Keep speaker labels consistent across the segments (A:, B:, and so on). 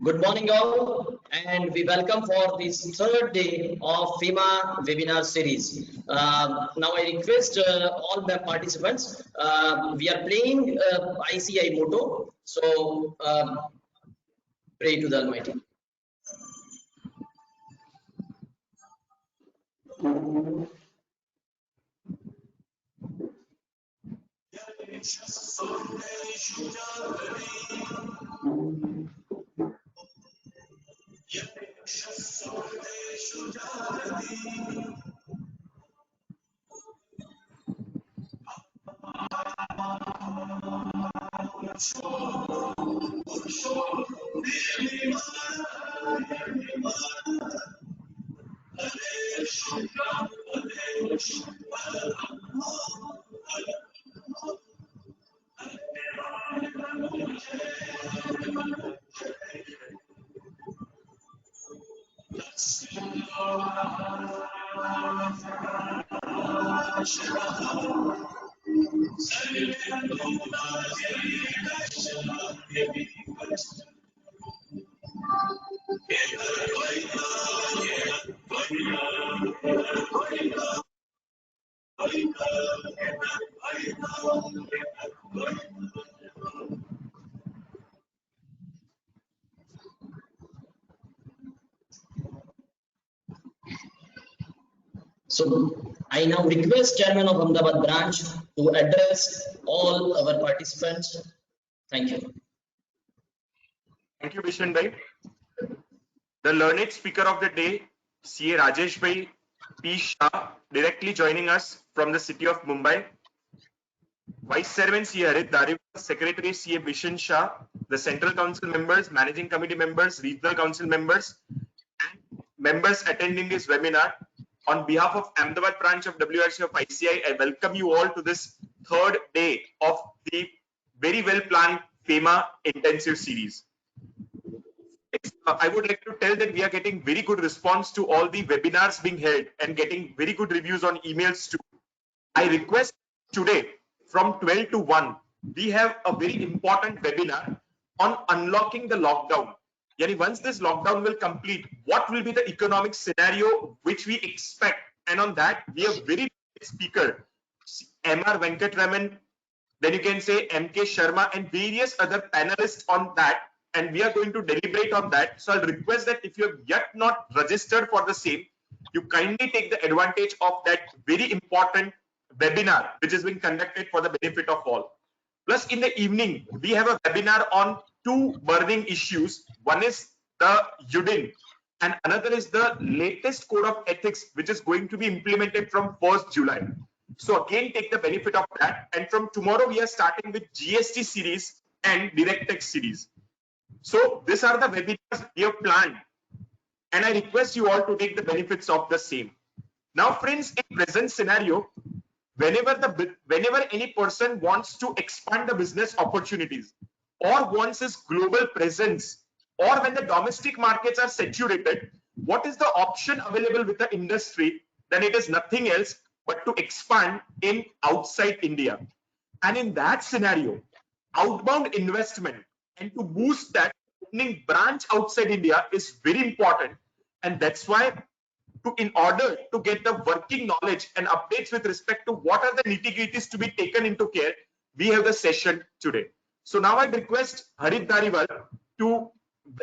A: Good morning all, and we welcome for this third day of FEMA webinar series. Now I request all the participants, we are playing ICI motto, so pray to the Almighty. So I now request Chairman of Ahmedabad branch to address all our participants. Thank you.
B: Thank you, Bishan Bhai. The learned speaker of the day, CA Rajesh Bhai P. Shah, directly joining us from the city of Mumbai. Vice Chairman CA Harit Dariwal, Secretary CA Bishan Shah, the Central Council members, Managing Committee members, Regional Council members, and members attending this webinar. On behalf of Ahmedabad branch of WIRC of ICAI, I welcome you all to this third day of the very well planned FEMA intensive series. I would like to tell that we are getting very good response to all the webinars being held and getting very good reviews on emails too. I request today from 12 to 1, we have a very important webinar on unlocking the lockdown. Yani once this lockdown will complete, what will be the economic scenario which we expect? And on that, we have very speaker, M.R. Venkatraman, then you can say M.K. Sharma and various other panelists on that. And we are going to deliberate on that. So I'll request that if you have yet not registered for the same, you kindly take the advantage of that very important webinar, which is being conducted for the benefit of all. Plus in the evening, we have a webinar on two burning issues. One is the UDIN and another is the latest code of ethics, which is going to be implemented from 1st July. So again, take the benefit of that. And from tomorrow, we are starting with GST series and direct tax series. So these are the webinars we have planned, and I request you all to take the benefits of the same. Now, friends, in present scenario, whenever any person wants to expand the business opportunities or wants his global presence, or when the domestic markets are saturated, what is the option available with the industry? Then it is nothing else but to expand in outside India. And in that scenario, outbound investment and to boost that, opening branch outside India is very important. And that's why in order to get the working knowledge and updates with respect to what are the nitty-gritties to be taken into care, we have the session today. So now I request Harit Dariwal to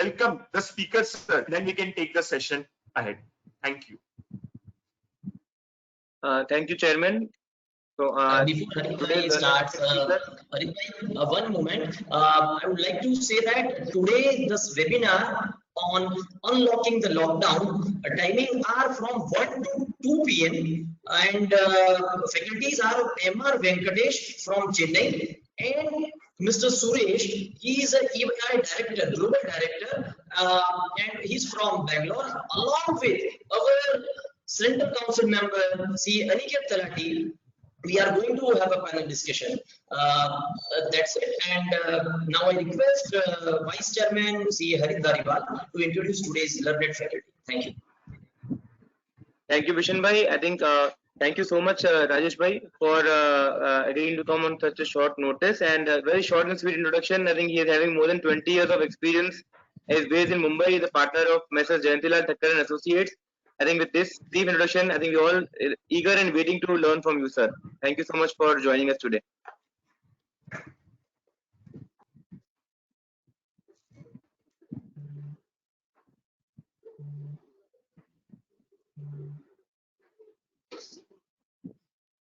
B: welcome the speakers, sir. Then we can take the session ahead. Thank you.
C: Thank you, Chairman. So,
A: before Harit starts, one moment. I would like to say that today this webinar on unlocking the lockdown, timing are from 1 to 2 p.m. and faculties are M.R. Venkatesh from Chennai and Mr. Suresh. He is a EY director, global director, and he's from Bangalore, along with our Central Council member, C. Aniket Talati. We are going to have a panel discussion. That's it. And now I request Vice Chairman C. Harit Dariwal to introduce today's learned faculty. Thank you.
C: Thank you, Bishan Bhai. I think thank you so much, Rajesh Bhai, for agreeing to come on such a short notice and very short and sweet introduction. I think he is having more than 20 years of experience is based in Mumbai. Is a partner of Messrs. Jayantilal Thakkar and Associates. I think with this brief introduction, I think we're all eager and waiting to learn from you, sir. Thank you so much for joining us today.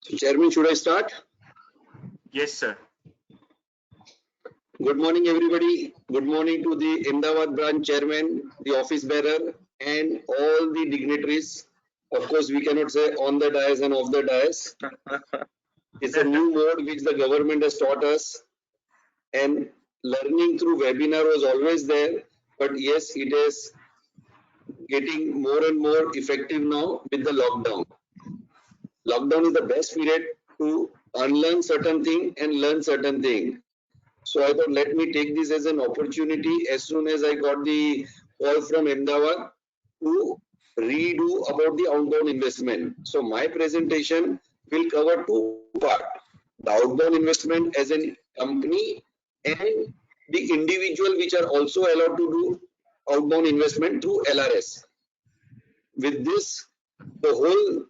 D: So, Chairman, should I start?
B: Yes, sir.
D: Good morning, everybody. Good morning to the Ahmedabad branch chairman, the office bearer, and all the dignitaries. Of course, we cannot say on the dais and off the dais. It's a new mode which the government has taught us, and learning through webinar was always there. But yes, it is getting more and more effective now with the lockdown. Lockdown is the best period to unlearn certain thing and learn certain thing. So I thought, let me take this as an opportunity as soon as I got the call from Ahmedabad to redo about the outbound investment. So my presentation will cover two parts: the outbound investment as a company and the individual which are also allowed to do outbound investment through LRS. With this, the whole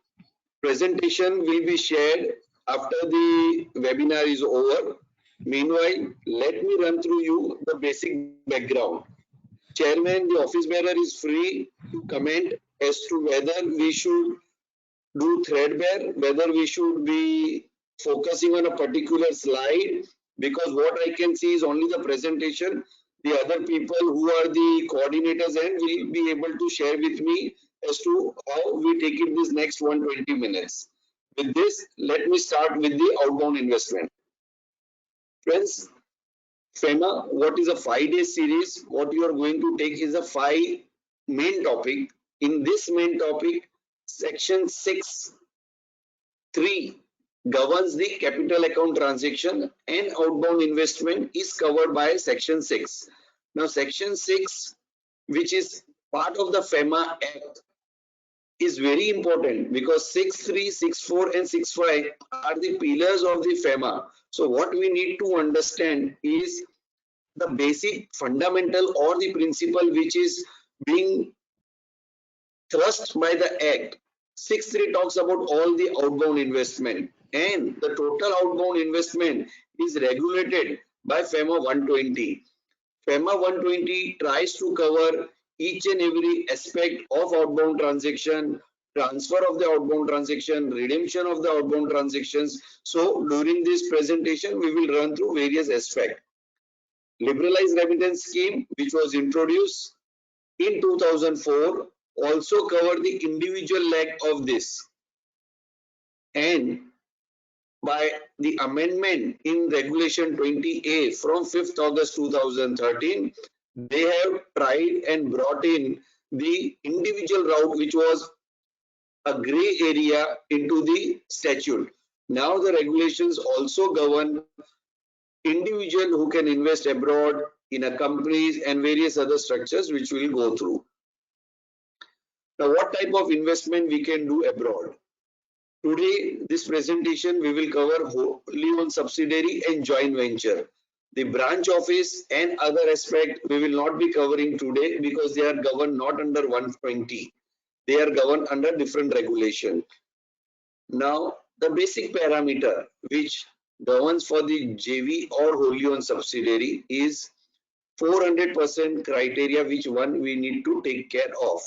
D: presentation will be shared after the webinar is over. Meanwhile, let me run through you the basic background. Chairman, the office bearer is free to comment as to whether we should do threadbare, whether we should be focusing on a particular slide, because what I can see is only the presentation. The other people who are the coordinators and will be able to share with me as to how we take it this next 120 minutes. With this, let me start with the outbound investment. Friends, FEMA, what is a 5-day series? What you are going to take is a 5 main topic. In this main topic, section 6.3 governs the capital account transaction, and outbound investment is covered by section 6. Now, section 6, which is part of the FEMA Act, is very important because 6.3, 6.4 and 6.5 are the pillars of the FEMA. So what we need to understand is the basic fundamental or the principle which is being thrust by the Act. 6.3 talks about all the outbound investment, and the total outbound investment is regulated by FEMA 120. FEMA 120 tries to cover each and every aspect of outbound transaction, transfer of the outbound transaction, redemption of the outbound transactions. So during this presentation, we will run through various aspects. Liberalized remittance scheme, which was introduced in 2004, also covered the individual leg of this. And by the amendment in Regulation 20A from 5th August 2013, they have tried and brought in the individual route, which was a gray area, into the statute. Now the regulations also govern individual who can invest abroad in a companies and various other structures, which we will go through. Now, what type of investment we can do abroad? Today, this presentation, we will cover wholly owned subsidiary and joint venture. The branch office and other aspect we will not be covering today because they are governed not under 120. They are governed under different regulation. Now, the basic parameter which governs for the JV or wholly owned subsidiary is 400% criteria, which one we need to take care of.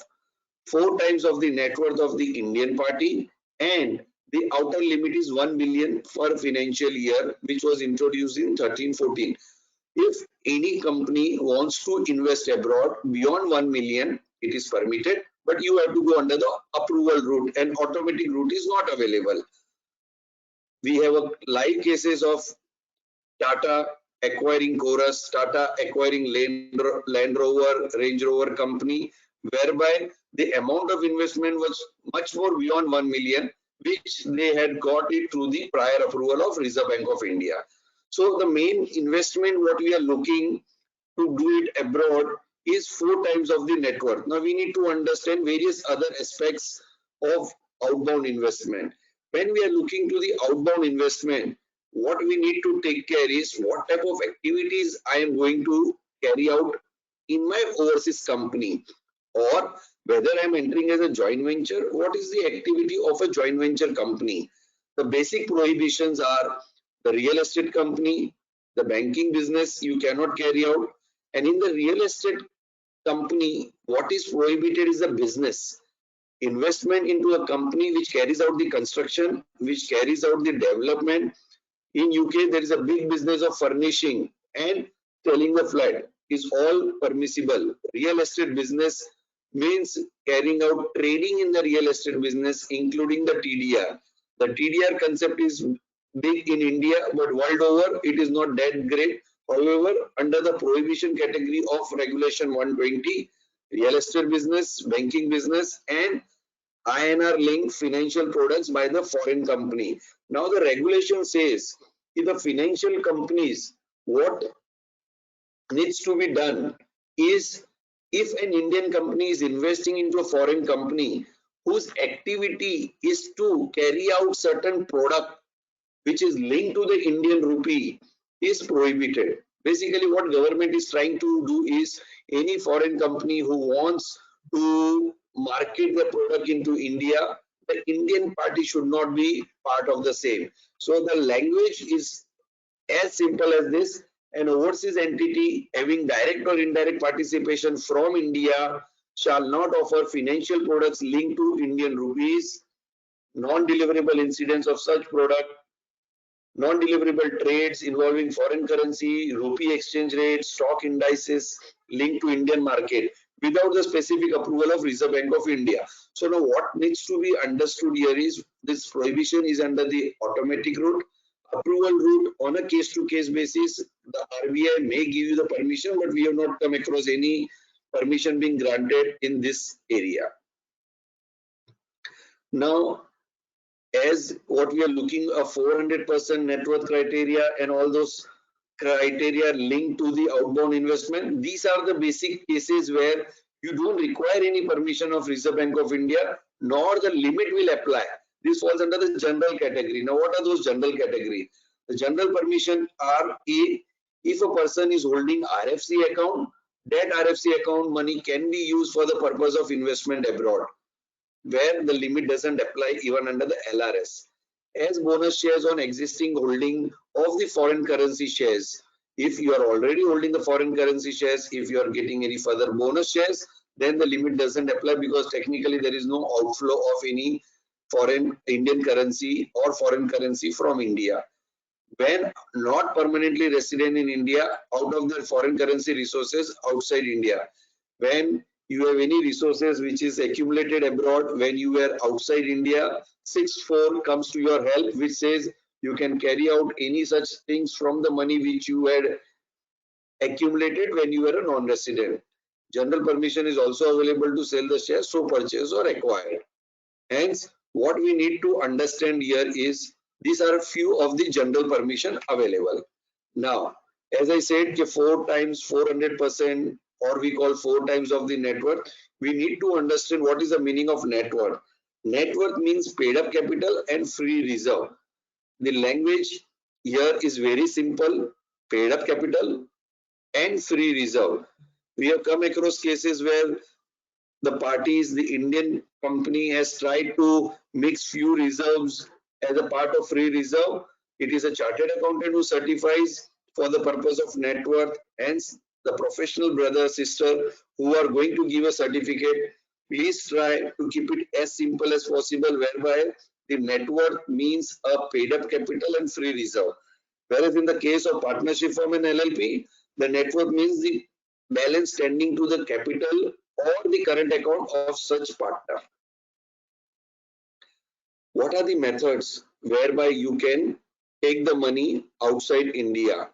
D: 4 times of the net worth of the Indian party, and the outer limit is 1 million for financial year, which was introduced in 13-14. If any company wants to invest abroad beyond 1 million, it is permitted, but you have to go under the approval route, and automatic route is not available. We have a live cases of Tata acquiring Chorus, Tata acquiring Land Rover, Range Rover company, whereby the amount of investment was much more beyond 1 million, which they had got it through the prior approval of Reserve Bank of India. So the main investment what we are looking to do it abroad is 4 times of the net worth. Now we need to understand various other aspects of outbound investment. When we are looking to the outbound investment, what we need to take care is what type of activities I am going to carry out in my overseas company, or whether I'm entering as a joint venture, what is the activity of a joint venture company? The basic prohibitions are the real estate company, the banking business you cannot carry out, and in the real estate company, what is prohibited is the business. Investment into a company which carries out the construction, which carries out the development. In UK, there is a big business of furnishing and selling the flat is all permissible. Real estate business means carrying out trading in the real estate business, including the TDR. The TDR concept is big in India, but world over, it is not that great. However, under the prohibition category of Regulation 120, real estate business, banking business, and INR linked financial products by the foreign company. Now the regulation says if the financial companies, what needs to be done is if an Indian company is investing into a foreign company whose activity is to carry out certain product which is linked to the Indian rupee is prohibited. Basically what government is trying to do is any foreign company who wants to market the product into India, the Indian party should not be part of the same. So the language is as simple as this: an overseas entity having direct or indirect participation from India shall not offer financial products linked to Indian rupees. Non-deliverable incidents of such product, non-deliverable trades involving foreign currency, rupee exchange rate, stock indices linked to Indian market without the specific approval of Reserve Bank of India. So now what needs to be understood here is this prohibition is under the automatic route. Approval route on a case-to-case basis, the RBI may give you the permission, but we have not come across any permission being granted in this area. Now, as what we are looking a 400% net worth criteria and all those criteria linked to the outbound investment, these are the basic cases where you don't require any permission of Reserve Bank of India, nor the limit will apply. This falls under the general category. Now what are those general category? The general permission are if a person is holding RFC account, that RFC account money can be used for the purpose of investment abroad, where the limit doesn't apply even under the LRS. As bonus shares on existing holding of the foreign currency shares, if you are already holding the foreign currency shares, if you are getting any further bonus shares, then the limit doesn't apply because technically there is no outflow of any foreign Indian currency or foreign currency from India. When not permanently resident in India, out of the foreign currency resources outside India, when you have any resources which is accumulated abroad when you were outside India, 6(4) comes to your help, which says you can carry out any such things from the money which you had accumulated when you were a non-resident. General permission is also available to sell the shares, so purchase or acquire. Hence, what we need to understand here is these are a few of the general permission available. Now, as I said, 4 times 400%, or we call 4 times of the net worth, we need to understand what is the meaning of net worth. Net worth means paid up capital and free reserve. The language here is very simple: paid up capital and free reserve. We have come across cases where the parties, the Indian company has tried to mix few reserves as a part of free reserve. It is a chartered accountant who certifies for the purpose of net worth. Hence, the professional brother, sister who are going to give a certificate, please try to keep it as simple as possible, whereby the net worth means a paid up capital and free reserve. Whereas in the case of partnership firm and LLP, the net worth means the balance standing to the capital or the current account of such partner. What are the methods whereby you can take the money outside India?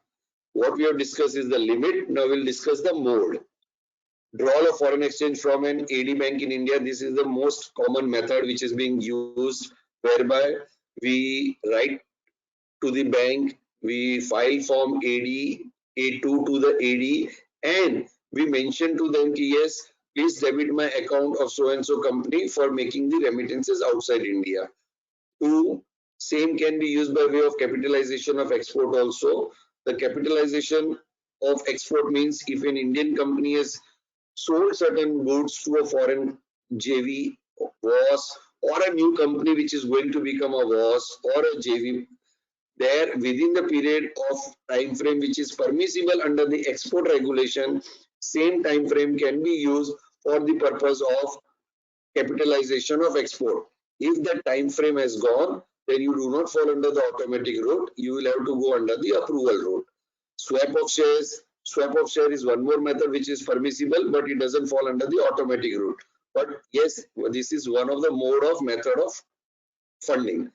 D: What we have discussed is the limit. Now we'll discuss the mode. Drawal of foreign exchange from an AD bank in India. This is the most common method which is being used, whereby we write to the bank, we file form AD, A2 to the AD, and we mention to them, yes, please debit my account of so and so company for making the remittances outside India. 2, same can be used by way of capitalization of export also. The capitalization of export means if an Indian company has sold certain goods to a foreign JV, WAS, or a new company which is going to become a WAS or a JV, there within the period of time frame which is permissible under the export regulation, same time frame can be used for the purpose of capitalization of export. If that time frame has gone, then you do not fall under the automatic route. You will have to go under the approval route. Swap of shares. Swap of share is one more method which is permissible, but it doesn't fall under the automatic route. But yes, this is one of the mode of method of funding.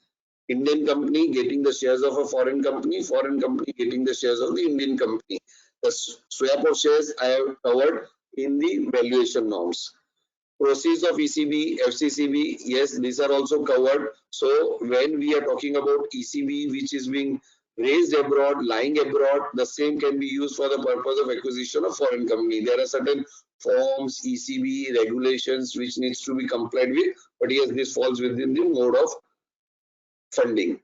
D: Indian company getting the shares of a foreign company getting the shares of the Indian company. The swap of shares I have covered in the valuation norms. Proceeds of ECB, FCCB, yes, these are also covered. So when we are talking about ECB, which is being raised abroad, lying abroad, the same can be used for the purpose of acquisition of foreign company. There are certain forms, ECB regulations which needs to be complied with, but yes, this falls within the mode of funding.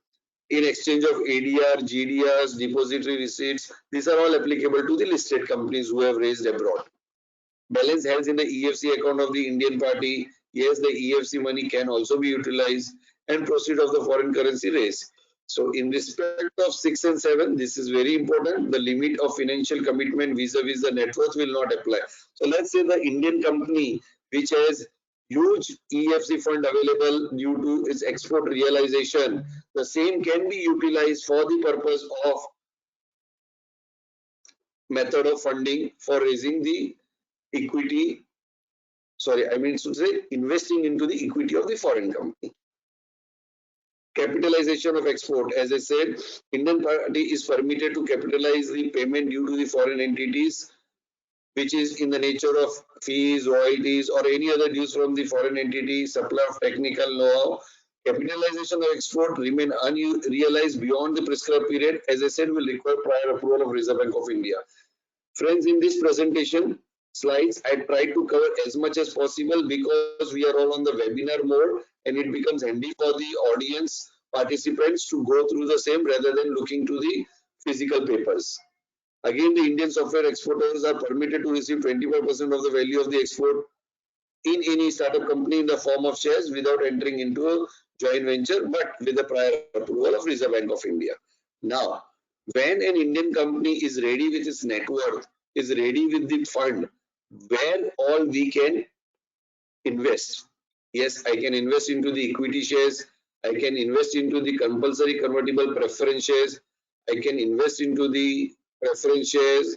D: In exchange of ADR, GDRs, depository receipts, these are all applicable to the listed companies who have raised abroad. Balance held in the EFC account of the Indian party. Yes, the EFC money can also be utilized, and proceed of the foreign currency raise. So in respect of 6 and 7, this is very important. The limit of financial commitment vis-a-vis the net worth will not apply. So let's say the Indian company which has huge EFC fund available due to its export realization, the same can be utilized for the purpose of method of funding for raising the equity, I mean to say investing into the equity of the foreign company. Capitalization of export, as I said, Indian party is permitted to capitalize the payment due to the foreign entities, which is in the nature of fees, royalties, or any other dues from the foreign entity, supply of technical know-how. Capitalization of export remain unrealized beyond the prescribed period, as I said, will require prior approval of Reserve Bank of India. Friends, in this presentation slides, I try to cover as much as possible because we are all on the webinar mode and it becomes handy for the audience participants to go through the same rather than looking to the physical papers. Again, the Indian software exporters are permitted to receive 25% of the value of the export in any startup company in the form of shares without entering into a joint venture, but with the prior approval of Reserve Bank of India. Now, when an Indian company is ready with its net worth, is ready with the fund, where all we can invest. Yes, I can invest into the equity shares. I can invest into the compulsory convertible preference shares. I can invest into the preference shares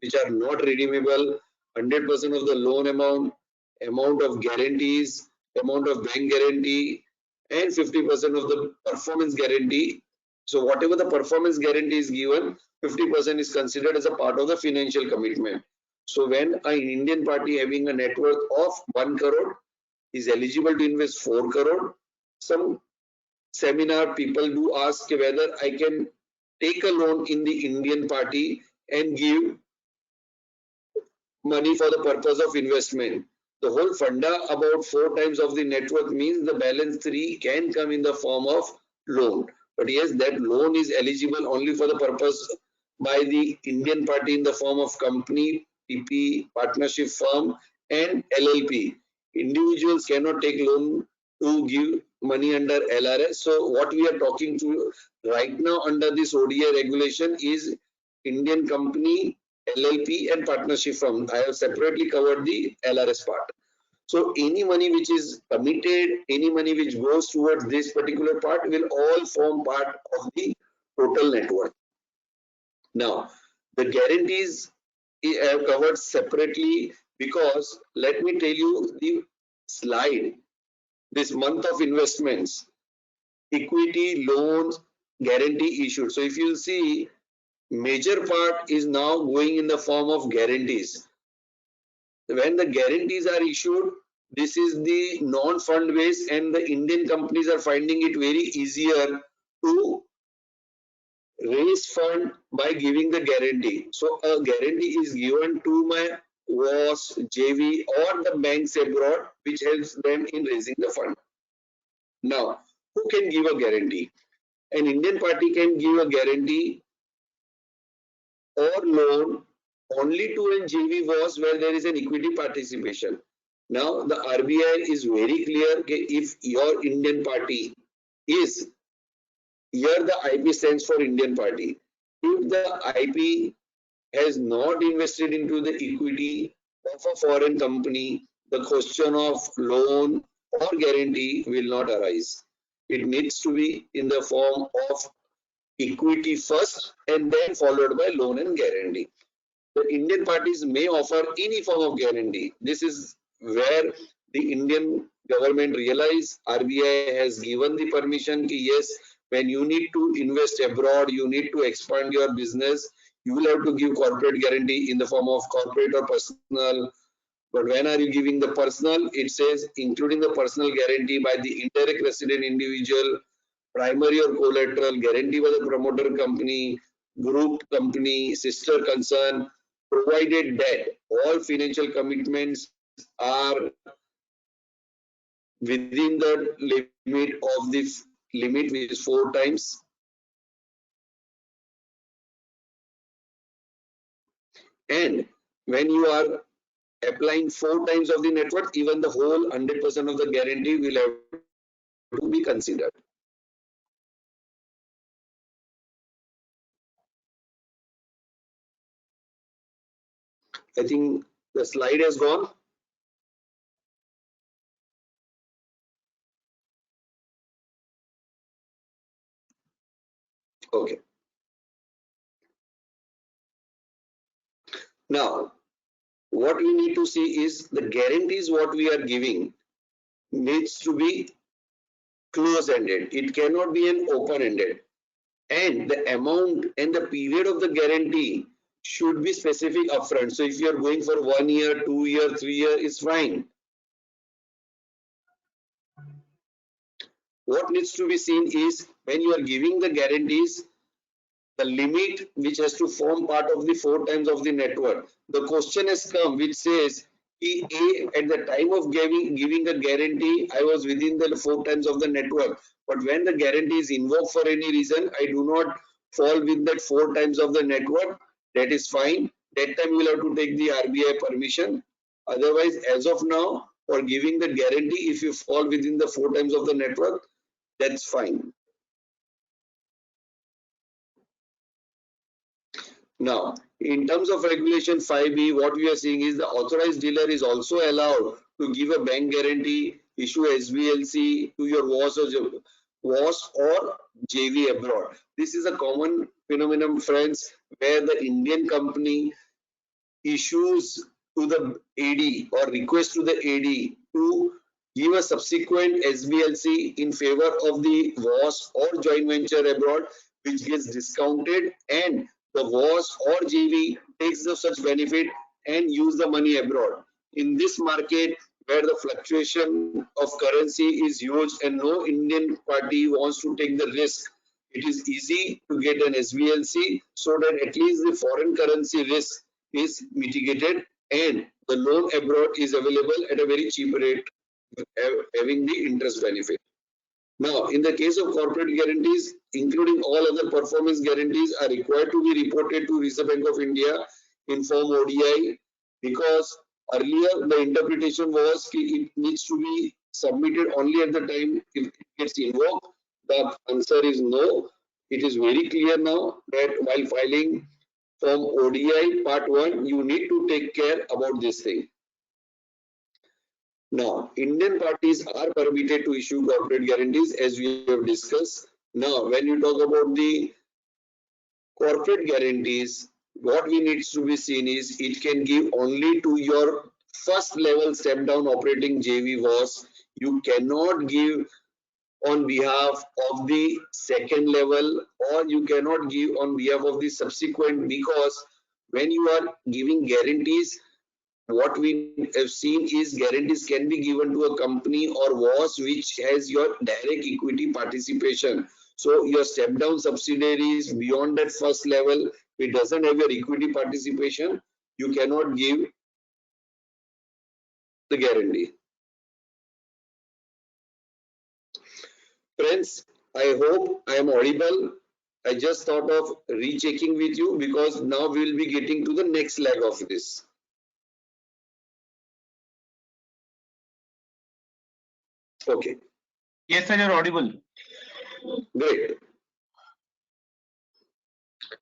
D: which are not redeemable. 100% of the loan amount of guarantees, amount of bank guarantee, and 50% of the performance guarantee. So whatever the performance guarantee is given, 50% is considered as a part of the financial commitment. So when an Indian party having a net worth of 1 crore is eligible to invest 4 crore, some seminar people do ask whether I can take a loan in the Indian party and give money for the purpose of investment. The whole funda about 4 times of the net worth means the balance 3 can come in the form of loan. But yes, that loan is eligible only for the purpose by the Indian party in the form of company, PP, partnership firm, and LLP. Individuals cannot take loan to give money under LRS. So what we are talking to right now under this ODI regulation is Indian company, LLP, and partnership firm. I have separately covered the LRS part. So any money which is committed, any money which goes towards this particular part will all form part of the total net worth. Now, the guarantees I have covered separately because let me tell you the slide. This month of investments, equity, loans, guarantee issued. So if you see, major part is now going in the form of guarantees. When the guarantees are issued, this is the non-fund based and the Indian companies are finding it very easier to raise fund by giving the guarantee. So a guarantee is given to my WAS, JV or the banks abroad which helps them in raising the fund. Now, who can give a guarantee? An Indian party can give a guarantee or loan only to a JV was where there is an equity participation. Now the RBI is very clear that if your Indian party is, here the IP stands for Indian party. If the IP has not invested into the equity of a foreign company, the question of loan or guarantee will not arise. It needs to be in the form of equity first and then followed by loan and guarantee. The Indian parties may offer any form of guarantee. This is where the Indian government realize RBI has given the permission ki yes, when you need to invest abroad, you need to expand your business, you will have to give corporate guarantee in the form of corporate or personal. But when are you giving the personal? It says including the personal guarantee by the indirect resident individual, primary or collateral, guarantee by the promoter company, group company, sister concern, provided that all financial commitments are within the limit of the limit, which is 4 times. And when you are applying 4 times of the net worth, even the whole 100% of the guarantee will have to be considered. I think the slide has gone. Okay. Now, what we need to see is the guarantees what we are giving needs to be close-ended. It cannot be an open-ended. And the amount and the period of the guarantee should be specific upfront. So if you are going for 1 year, 2 year, 3 year, is fine. What needs to be seen is when you are giving the guarantees, the limit which has to form part of the 4 times of the net worth. The question has come which says, A, at the time of giving the guarantee, I was within the 4 times of the net worth. But when the guarantee is invoked for any reason, I do not fall with that 4 times of the net worth. That is fine. That time you will have to take the RBI permission. Otherwise, as of now, for giving the guarantee, if you fall within the 4 times of the net worth, that's fine. Now, in terms of regulation 5B, what we are seeing is the authorized dealer is also allowed to give a bank guarantee, issue SBLC to your WAS or JV abroad. This is a common phenomenon, friends, where the Indian company issues to the AD or request to the AD to give a subsequent SBLC in favor of the WAS or joint venture abroad, which gets discounted, and the WAS or JV takes the such benefit and use the money abroad. In this market where the fluctuation of currency is huge and no Indian party wants to take the risk, it is easy to get an SBLC so that at least the foreign currency risk is mitigated and the loan abroad is available at a very cheap rate, having the interest benefit. Now, in the case of corporate guarantees, including all other performance guarantees are required to be reported to Reserve Bank of India in form ODI, because earlier the interpretation was it needs to be submitted only at the time if it gets invoked. The answer is no. It is very clear now that while filing form ODI part 1, you need to take care about this thing. Now, Indian parties are permitted to issue corporate guarantees as we have discussed. Now, when you talk about the corporate guarantees, what we needs to be seen is it can give only to your first level step down operating JV WAS. You cannot give on behalf of the second level, or you cannot give on behalf of the subsequent, because when you are giving guarantees, what we have seen is guarantees can be given to a company or WAS which has your direct equity participation. So your step down subsidiaries beyond that first level, it doesn't have your equity participation, you cannot give the guarantee. Friends, I hope I am audible. I just thought of rechecking with you because now we will be getting to the next leg of this. Okay.
C: Yes, sir, you're audible.
D: Great.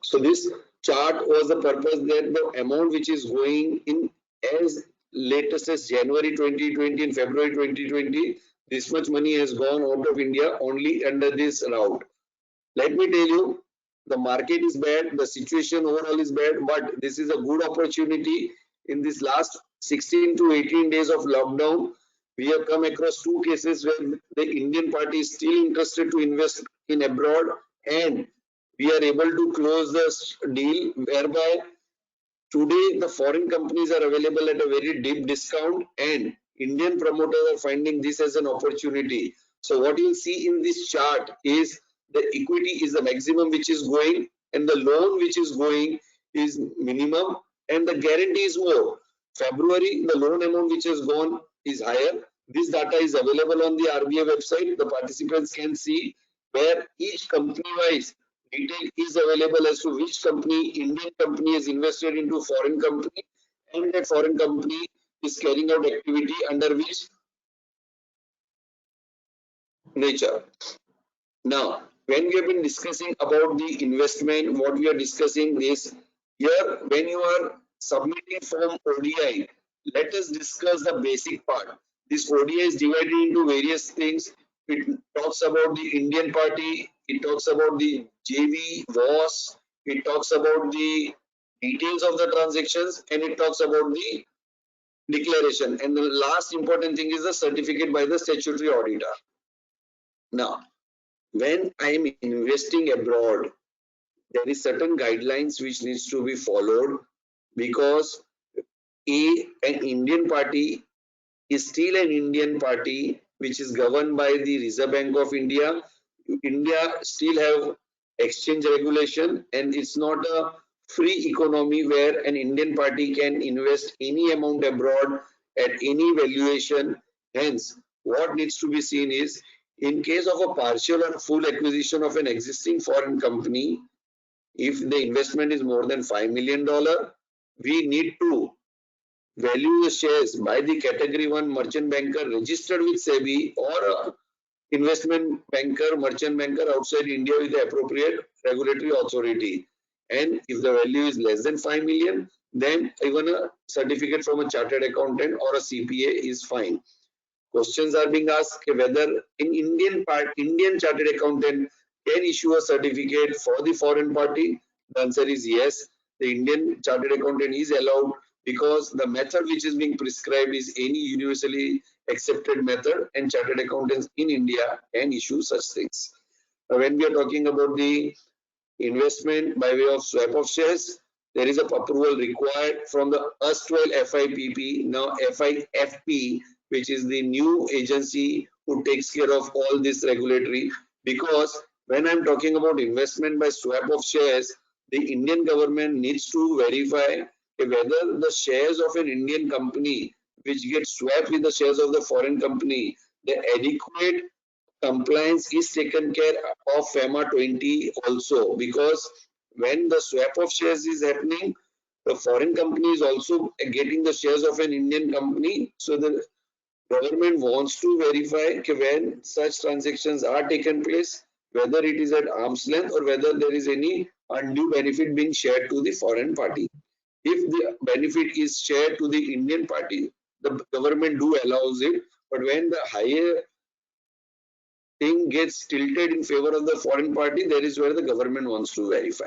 D: So this chart was the purpose that the amount which is going in as latest as January 2020 and February 2020, this much money has gone out of India only under this route. Let me tell you, the market is bad, the situation overall is bad, but this is a good opportunity. In this last 16 to 18 days of lockdown, we have come across two cases where the Indian party is still interested to invest in abroad, and we are able to close this deal whereby today the foreign companies are available at a very deep discount and Indian promoters are finding this as an opportunity. So what you'll see in this chart is the equity is the maximum which is going and the loan which is going is minimum and the guarantee is more. February, the loan amount which has gone is higher. This data is available on the RBI website. The participants can see where each company wise detail is available as to which company, Indian company has invested into foreign company and that foreign company is carrying out activity under which nature. Now, when we have been discussing about the investment, what we are discussing is here when you are submitting form ODI, let us discuss the basic part. This ODI is divided into various things. It talks about the Indian party, it talks about the JV, WAS, it talks about the details of the transactions, and it talks about the declaration. And the last important thing is the certificate by the statutory auditor. Now, when I am investing abroad, there is certain guidelines which needs to be followed because an Indian party is still an Indian party which is governed by the Reserve Bank of India. India still have exchange regulation and it's not a free economy where an Indian party can invest any amount abroad at any valuation. Hence, what needs to be seen is in case of a partial or full acquisition of an existing foreign company, if the investment is more than $5 million, we need to value the shares by the category 1 merchant banker registered with SEBI or a investment banker, merchant banker outside India with the appropriate regulatory authority. And if the value is less than 5 million, then even a certificate from a chartered accountant or a CPA is fine. Questions are being asked whether an Indian chartered accountant can issue a certificate for the foreign party. The answer is yes. The Indian chartered accountant is allowed because the method which is being prescribed is any universally accepted method and chartered accountants in India can issue such things. Now, when we are talking about the investment by way of swap of shares, there is a approval required from the erstwhile FIPP, now FIFP, which is the new agency who takes care of all this regulatory. Because when I'm talking about investment by swap of shares, the Indian government needs to verify whether the shares of an Indian company which gets swapped with the shares of the foreign company, the adequate compliance is taken care of FEMA 20 also, because when the swap of shares is happening, the foreign company is also getting the shares of an Indian company. So the government wants to verify when such transactions are taken place, whether it is at arm's length or whether there is any undue benefit being shared to the foreign party. If the benefit is shared to the Indian party, the government do allows it. But when the higher thing gets tilted in favor of the foreign party, there is where the government wants to verify.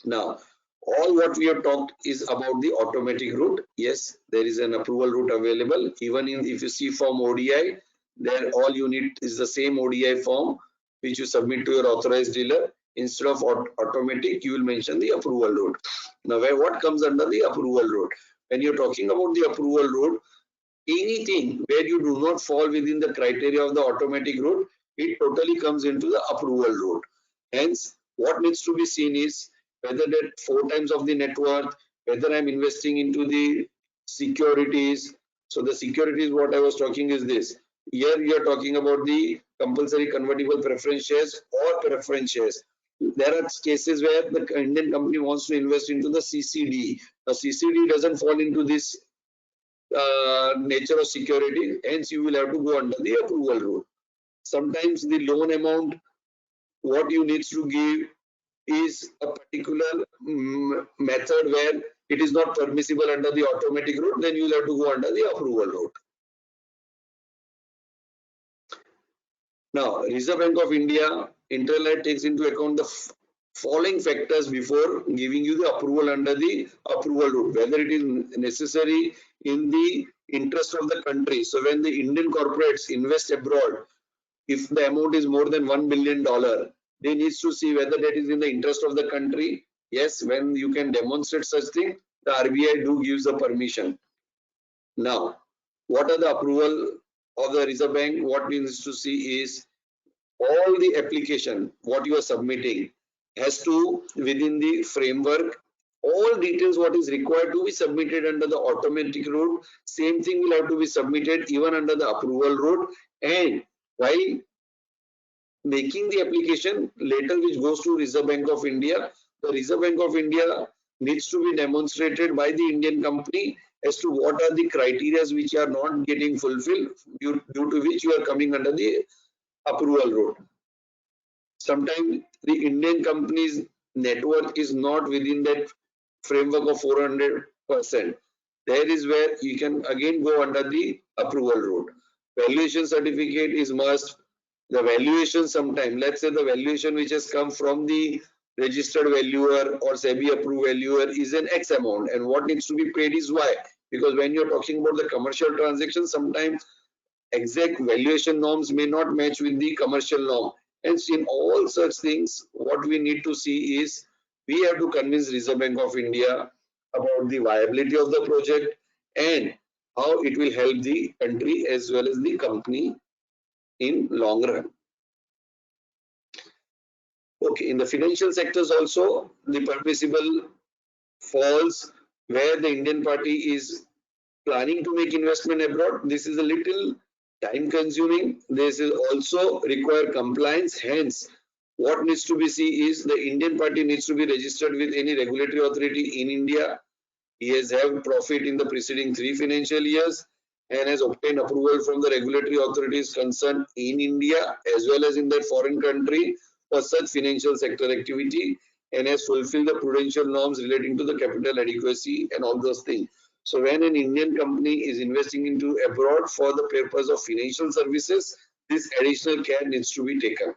D: Now, all what we have talked is about the automatic route. Yes, there is an approval route available. Even in if you see form ODI, there all you need is the same ODI form which you submit to your authorized dealer. Instead of automatic, you will mention the approval route. Now, what comes under the approval route? When you're talking about the approval route, anything where you do not fall within the criteria of the automatic route, it totally comes into the approval route. Hence, what needs to be seen is whether that 4 times of the net worth, whether I'm investing into the securities. So the securities, what I was talking is this. Here we are talking about the compulsory convertible preference shares or preference shares. there are cases where the Indian company wants to invest into the CCD. The CCD doesn't fall into this nature of security, hence you will have to go under the approval route. Sometimes the loan amount, what you need to give is a particular method where it is not permissible under the automatic route, then you will have to go under the approval route. Now, Reserve Bank of India Internet takes into account the following factors before giving you the approval under the approval route, whether it is necessary in the interest of the country. So when the Indian corporates invest abroad, if the amount is more than $1 billion, they need to see whether that is in the interest of the country. Yes, when you can demonstrate such thing, the RBI do gives the permission. Now, what are the approval of the Reserve Bank? What we need to see is all the application, what you are submitting has to, within the framework, all details what is required to be submitted under the automatic route. Same thing will have to be submitted even under the approval route. And while making the application later, which goes to Reserve Bank of India, the Reserve Bank of India needs to be demonstrated by the Indian company as to what are the criteria which are not getting fulfilled, due to which you are coming under the approval route. Sometimes the Indian company's net worth is not within that framework of 400%. There is where you can again go under the approval route. Valuation certificate is must. The valuation sometime, let's say the valuation which has come from the registered valuer or SEBI approved valuer is an X amount, and what needs to be paid is Y. Because when you're talking about the commercial transaction, sometimes exact valuation norms may not match with the commercial norm. And in all such things, what we need to see is we have to convince Reserve Bank of India about the viability of the project and how it will help the country as well as the company in long run. Okay, in the financial sectors also, the permissible falls where the Indian party is planning to make investment abroad. This is a little time consuming. This is also require compliance. Hence, what needs to be seen is the Indian party needs to be registered with any regulatory authority in India. He has had profit in the preceding 3 financial years and has obtained approval from the regulatory authorities concerned in India as well as in that foreign country for such financial sector activity, and has fulfilled the prudential norms relating to the capital adequacy and all those things. So when an Indian company is investing into abroad for the purpose of financial services, this additional care needs to be taken.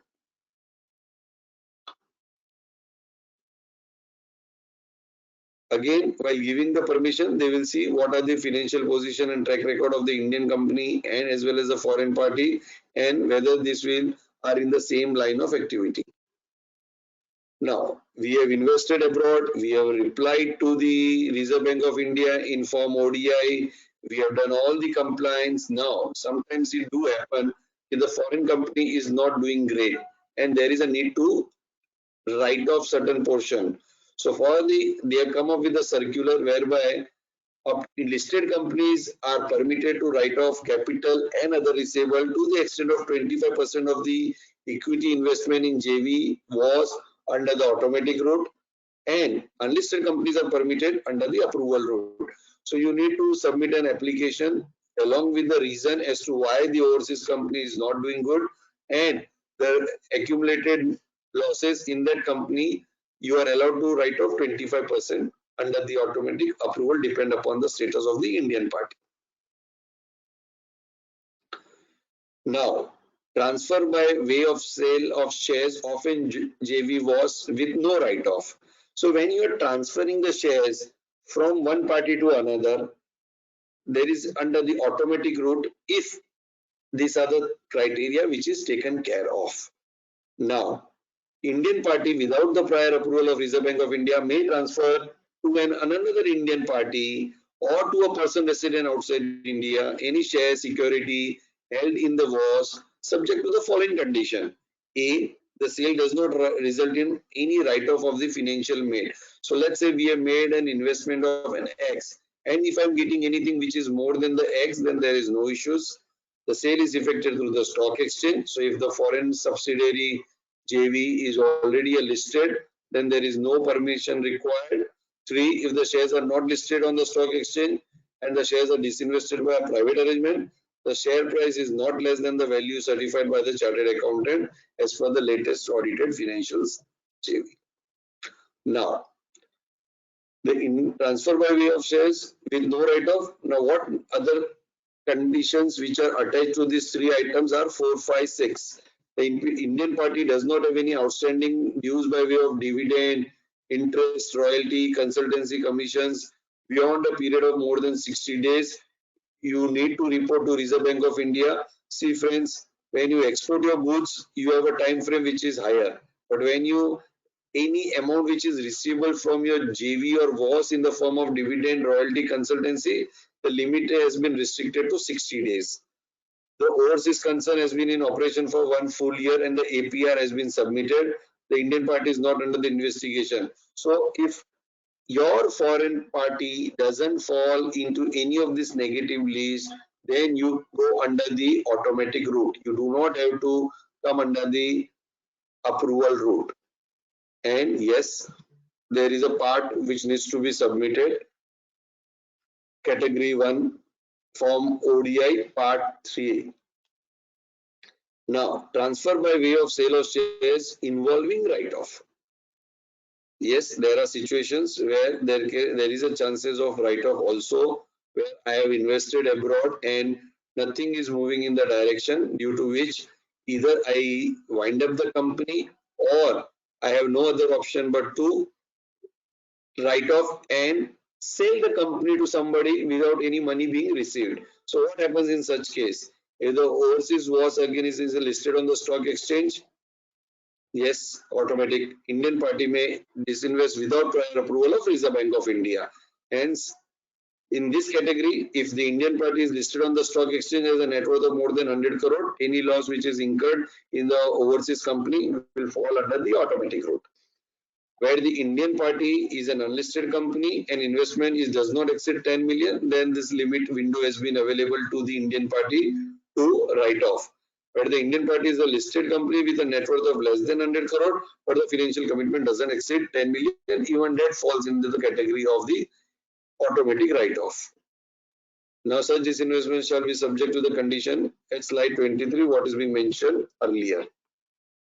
D: Again, while giving the permission, they will see what are the financial position and track record of the Indian company and as well as the foreign party, and whether this will are in the same line of activity. Now, we have invested abroad, we have replied to the Reserve Bank of India in form ODI, we have done all the compliance. Now, sometimes it do happen if the foreign company is not doing great and there is a need to write off certain portion. So for they have come up with a circular whereby listed companies are permitted to write off capital and other receivable to the extent of 25% of the equity investment in JV was under the automatic route, and unlisted companies are permitted under the approval route. So you need to submit an application along with the reason as to why the overseas company is not doing good and the accumulated losses in that company. You are allowed to write off 25% under the automatic approval, depend upon the status of the Indian party. Now, transfer by way of sale of shares of in JV was with no write-off. So when you are transferring the shares from one party to another, there is under the automatic route if these are the criteria which is taken care of. Now, Indian party without the prior approval of Reserve Bank of India may transfer to another Indian party or to a person resident outside India any share security held in the WAS subject to the following condition. A, the sale does not result in any write-off of the financial made. So let's say we have made an investment of an X, and if I'm getting anything which is more than the X, then there is no issues. The sale is effected through the stock exchange. So if the foreign subsidiary JV is already a listed, then there is no permission required. 3, if the shares are not listed on the stock exchange and the shares are disinvested by a private arrangement, the share price is not less than the value certified by the chartered accountant as per the latest audited financials JV. Now, the transfer by way of shares with no write-off. Now, what other conditions which are attached to these 3 items are 4, 5, 6. The Indian party does not have any outstanding dues by way of dividend, interest, royalty, consultancy commissions beyond a period of more than 60 days. You need to report to Reserve Bank of India. See friends, when you export your goods, you have a time frame which is higher. But when you any amount which is receivable from your JV or WAS in the form of dividend, royalty, consultancy, the limit has been restricted to 60 days. The overseas concern has been in operation for 1 full year and the APR has been submitted. The Indian party is not under the investigation. So if your foreign party doesn't fall into any of this negative list, then you go under the automatic route. You do not have to come under the approval route. And yes, there is a part which needs to be submitted. Category 1, Form ODI, Part 3. Now, transfer by way of sale of shares involving write-off. Yes, there are situations where there is a chances of write-off also, where I have invested abroad and nothing is moving in the direction, due to which either I wind up the company or I have no other option but to write off and sell the company to somebody without any money being received. So what happens in such case? If the overseas was again is listed on the stock exchange, yes, automatic Indian party may disinvest without prior approval of Reserve Bank of India. Hence, in this category, if the Indian party is listed on the stock exchange as a net worth of more than 100 crore, any loss which is incurred in the overseas company will fall under the automatic route. Where the Indian party is an unlisted company and investment does not exceed 10 million, then this limit window has been available to the Indian party to write off. Where the Indian party is a listed company with a net worth of less than 100 crore, but the financial commitment doesn't exceed 10 million, even that falls into the category of the automatic write-off. Now, such disinvestment shall be subject to the condition at slide 23, what is being mentioned earlier.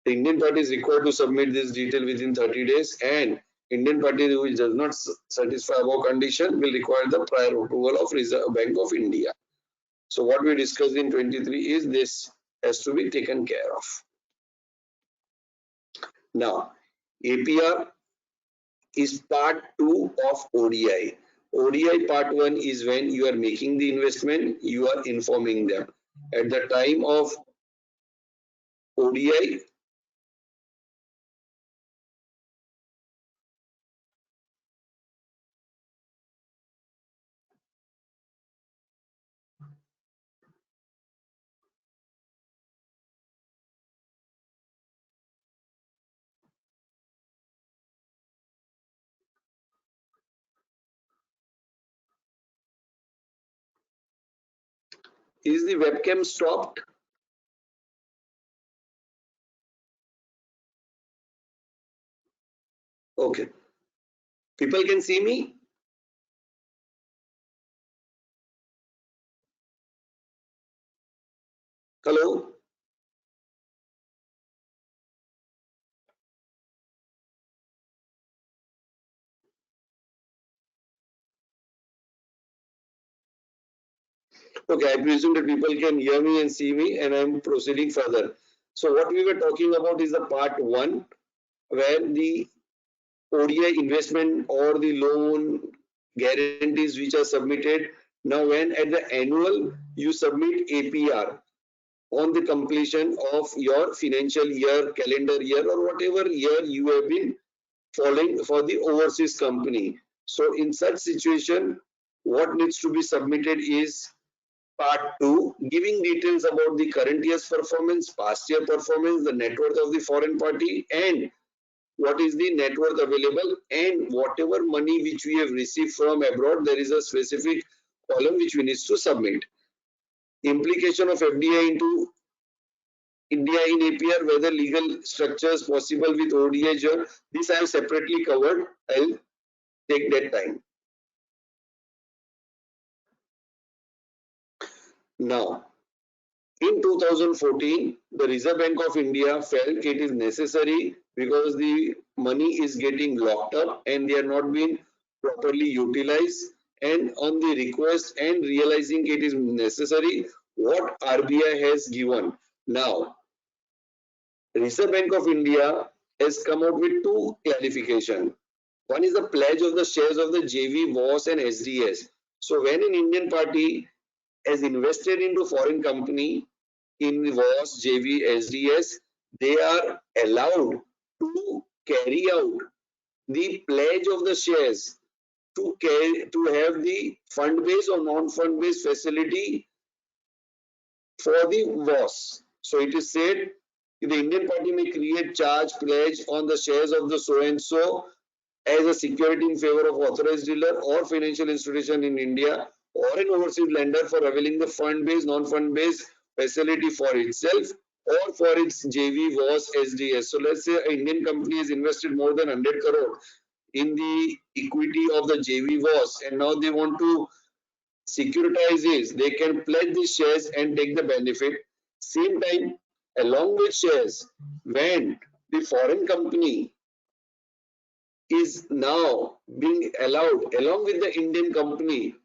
D: The Indian party is required to submit this detail within 30 days, and Indian party which does not satisfy above condition will require the prior approval of Reserve Bank of India. So what we discussed in 23 is this has to be taken care of. Now, APR is part 2 of ODI. ODI part 1 is when you are making the investment, you are informing them. At the time of ODI, is the webcam stopped? Okay. People can see me? Hello? Okay, I presume that people can hear me and see me, and I'm proceeding further. So what we were talking about is the part 1, where the ODI investment or the loan guarantees which are submitted. Now, when at the annual you submit APR on the completion of your financial year, calendar year, or whatever year you have been following for the overseas company. So in such situation, what needs to be submitted is part 2, giving details about the current year's performance, past year performance, the net worth of the foreign party, and what is the net worth available, and whatever money which we have received from abroad, there is a specific column which we need to submit. Implication of FDI into India in APR, whether legal structures possible with ODI. This I have separately covered. I'll take that time. Now, in 2014, the Reserve Bank of India felt it is necessary because the money is getting locked up and they are not being properly utilized. And on the request and realizing it is necessary, what RBI has given. Now, Reserve Bank of India has come out with two clarification. One is the pledge of the shares of the JV, WAS and SDS. So when an Indian party has invested into foreign company in WAS, JV, SDS, they are allowed to carry out the pledge of the shares to have the fund based or non-fund based facility for the WAS. So it is said the Indian party may create charge pledge on the shares of the so and so as a security in favor of authorized dealer or financial institution in India or an overseas lender for availing the fund-based, non-fund-based facility for itself or for its JV, WAS, SDS. So let's say an Indian company has invested more than 100 crore in the equity of the JV, WAS, and now they want to securitize this. They can pledge these shares and take the benefit. Same time, along with shares, when the foreign company is now being allowed along with the Indian company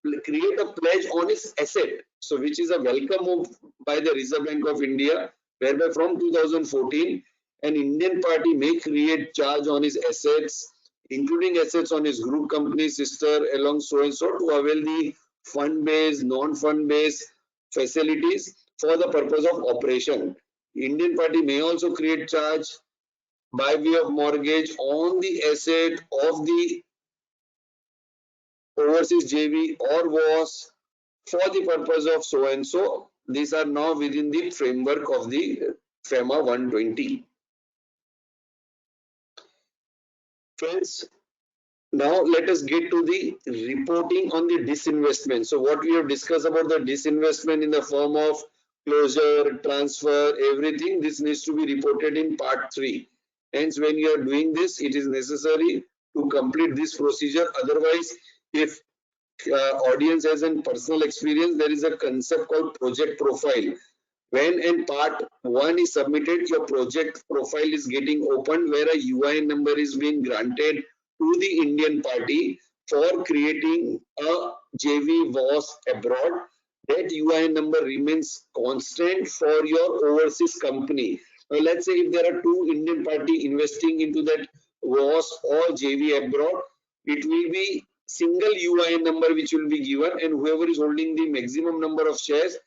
D: to create a pledge on its asset. So which is a welcome move by the Reserve Bank of India, whereby from 2014 an Indian party may create charge on his assets, including assets on his group company, sister, along so and so to avail the fund-based, non-fund-based facilities for the purpose of operation. Indian party may also create charge by way of mortgage on the asset of the overseas JV or WAS for the purpose of so and so. These are now within the framework of the FEMA 120. Friends, now let us get to the reporting on the disinvestment. So what we have discussed about the disinvestment in the form of closure, transfer, everything, this needs to be reported in part 3. Hence, when you are doing this, it is necessary to complete this procedure. Otherwise, if audience has a personal experience, there is a concept called project profile. When in part 1 is submitted, your project profile is getting opened where a UIN number is being granted to the Indian party for creating a JV WAS abroad. That UIN number remains constant for your overseas company. Now, let's say if there are two Indian party investing into that WAS or JV abroad, it will be single UIN number which will be given, and whoever is holding the maximum number of shares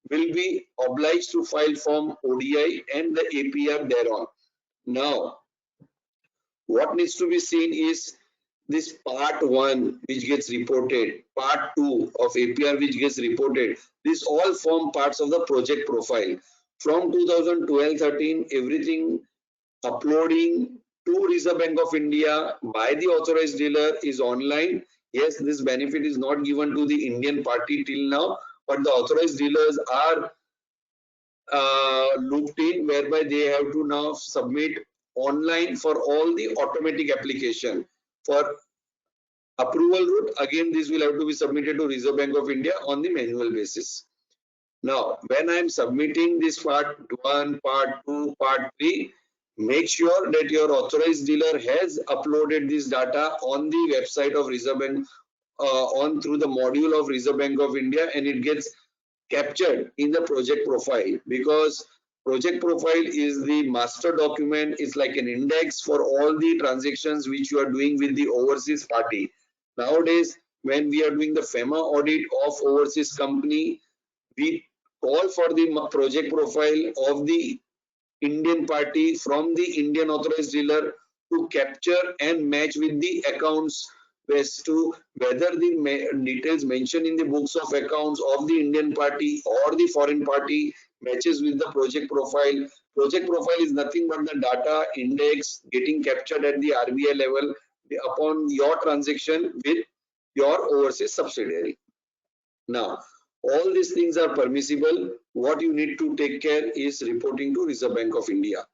D: will be obliged to file form ODI and the APR thereon. Now, what needs to be seen is this part 1 which gets reported, part 2 of APR which gets reported. This all form parts of the project profile. From 2012-13, everything uploading to Reserve Bank of India by the authorized dealer is online. Yes, this benefit is not given to the Indian party till now, but the authorized dealers are looped in, whereby they have to now submit online for all the automatic application. For approval route, again this will have to be submitted to Reserve Bank of India on the manual basis. Now, when I am submitting this part 1, part 2, part 3, make sure that your authorized dealer has uploaded this data on the website of Reserve Bank on through the module of Reserve Bank of India, and it gets captured in the project profile, because project profile is the master document. It's like an index for all the transactions which you are doing with the overseas party. Nowadays, when we are doing the FEMA audit of overseas company, we call for the project profile of the Indian party from the Indian authorized dealer to capture and match with the accounts as to whether the details mentioned in the books of accounts of the Indian party or the foreign party matches with the project profile. Project profile is nothing but the data index getting captured at the RBI level upon your transaction with your overseas subsidiary. Now, all these things are permissible what you need to take care is reporting to Reserve Bank of India.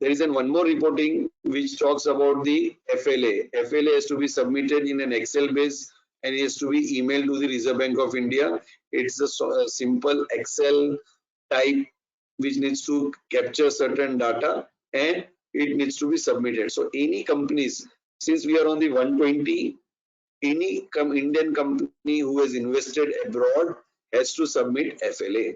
D: There is one more reporting which talks about the FLA. FLA has to be submitted in an Excel base and it has to be emailed to the Reserve Bank of India. It's a simple Excel type which needs to capture certain data and it needs to be submitted. So any companies, since we are on the 120, any Indian company who has invested abroad has to submit FLA.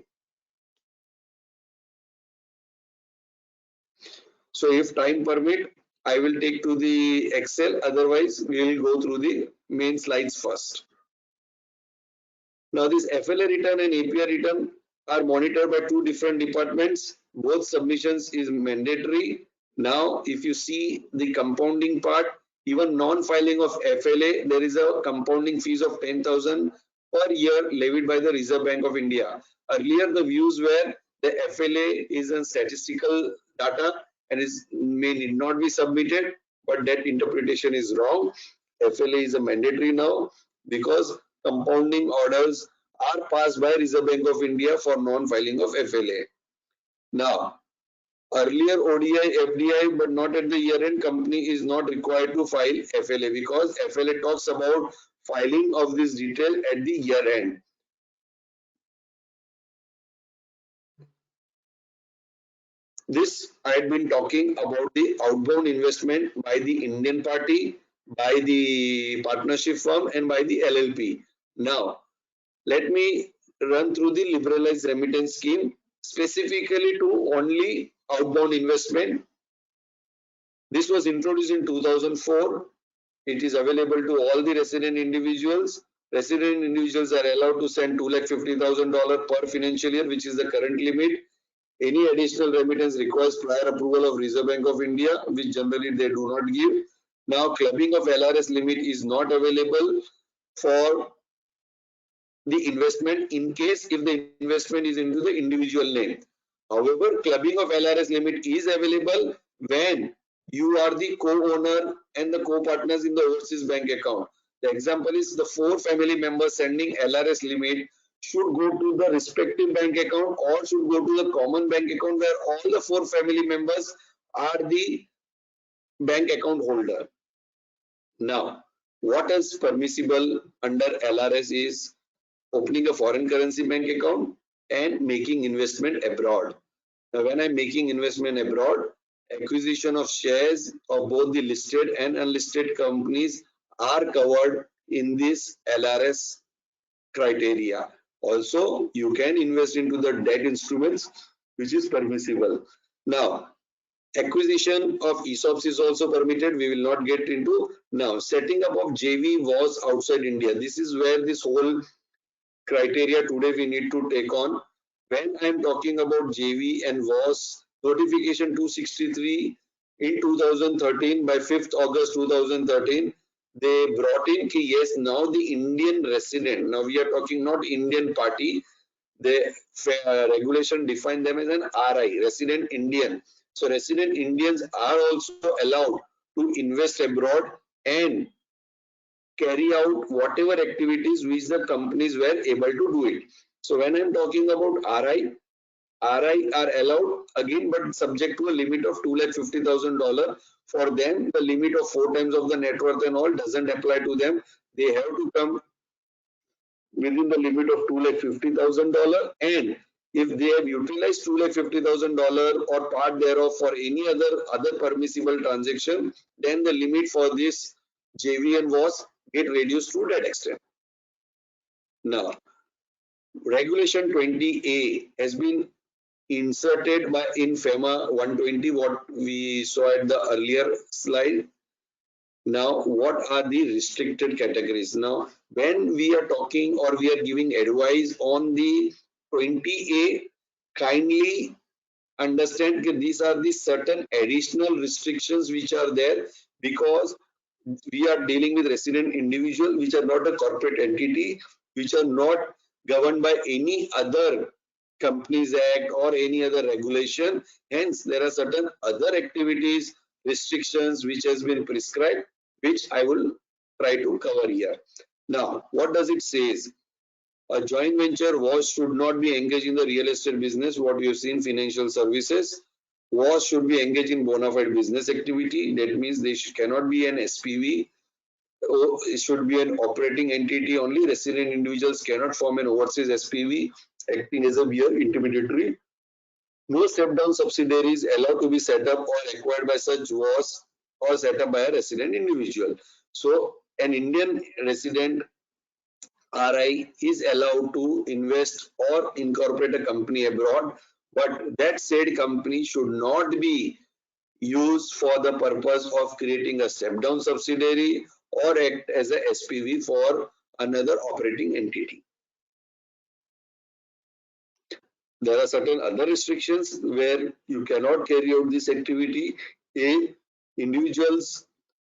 D: So if time permit, I will take to the Excel, otherwise we will go through the main slides first. Now this FLA return and APR return are monitored by two different departments. Both submissions is mandatory. Now if you see the compounding part, even non-filing of FLA, there is a compounding fees of 10,000 per year levied by the Reserve Bank of India. Earlier the views were the FLA is a statistical data and may need not be submitted, but that interpretation is wrong. FLA is a mandatory now because compounding orders are passed by Reserve Bank of India for non-filing of FLA. Now, earlier ODI, FDI, but not at the year-end, company is not required to file FLA because FLA talks about filing of this detail at the year-end. This I had been talking about the outbound investment by the Indian party, by the partnership firm and by the LLP. Now, let me run through the liberalized remittance scheme specifically to only outbound investment. This was introduced in 2004. It is available to all the resident individuals. Resident individuals are allowed to send $250,000 per financial year, which is the current limit. Any additional remittance requires prior approval of Reserve Bank of India, which generally they do not give. Now, clubbing of LRS limit is not available for the investment in case if the investment is into the individual name. However, clubbing of LRS limit is available when you are the co-owner and the co-partners in the overseas bank account. The example is the 4 family members sending LRS limit should go to the respective bank account or should go to the common bank account where all the 4 family members are the bank account holder. Now, what is permissible under LRS is opening a foreign currency bank account and making investment abroad. Now, when I'm making investment abroad, acquisition of shares of both the listed and unlisted companies are covered in this LRS criteria. Also, you can invest into the debt instruments, which is permissible. Now, acquisition of ESOPs is also permitted. We will not get into now. Setting up of JV was outside India. This is where this whole criteria today we need to take on. When I'm talking about JV and WAS, notification 263 in 2013 by 5th August 2013, they brought in yes, now the Indian resident, now we are talking not Indian party, the regulation defined them as an RI, resident Indian. So resident Indians are also allowed to invest abroad and carry out whatever activities which the companies were able to do it. So when I'm talking about RI are allowed again, but subject to a limit of $250,000. For them, the limit of 4 times of the net worth and all doesn't apply to them. They have to come within the limit of $250,000, and if they have utilized $250,000 or part thereof for any other permissible transaction, then the limit for this JV and WAS get reduced to that extent. Now, Regulation 20A has been inserted by in FEMA 120, what we saw at the earlier slide. Now, what are the restricted categories? Now, when we are talking or we are giving advice on the 20A, kindly understand that these are the certain additional restrictions which are there because we are dealing with resident individual which are not a corporate entity, which are not governed by any other Companies Act or any other regulation. Hence, there are certain other activities, restrictions which has been prescribed, which I will try to cover here. Now, what does it say? A joint venture was should not be engaged in the real estate business, what you see in financial services. Was should be engaged in bona fide business activity. That means they cannot be an SPV. It should be an operating entity only. Resident individuals cannot form an overseas SPV acting as a mere intermediary. No step-down subsidiaries allowed to be set up or acquired by such was or set up by a resident individual. So an Indian resident RI is allowed to invest or incorporate a company abroad, but that said company should not be used for the purpose of creating a step-down subsidiary or act as a SPV for another operating entity. There are certain other restrictions where you cannot carry out this activity. Individuals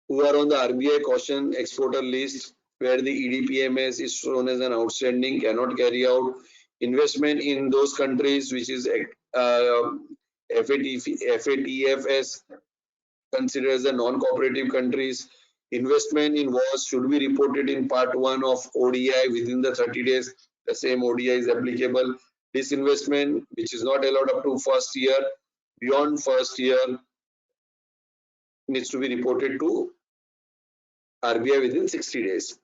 D: who are on the RBI caution exporter list where the EDPMS is shown as an outstanding cannot carry out investment in those countries which is FATFs considered as the non-cooperative countries. Investment in was should be reported in part 1 of ODI within the 30 days. The same ODI is applicable. Disinvestment which is not allowed up to first year, beyond first year needs to be reported to RBI within 60 days.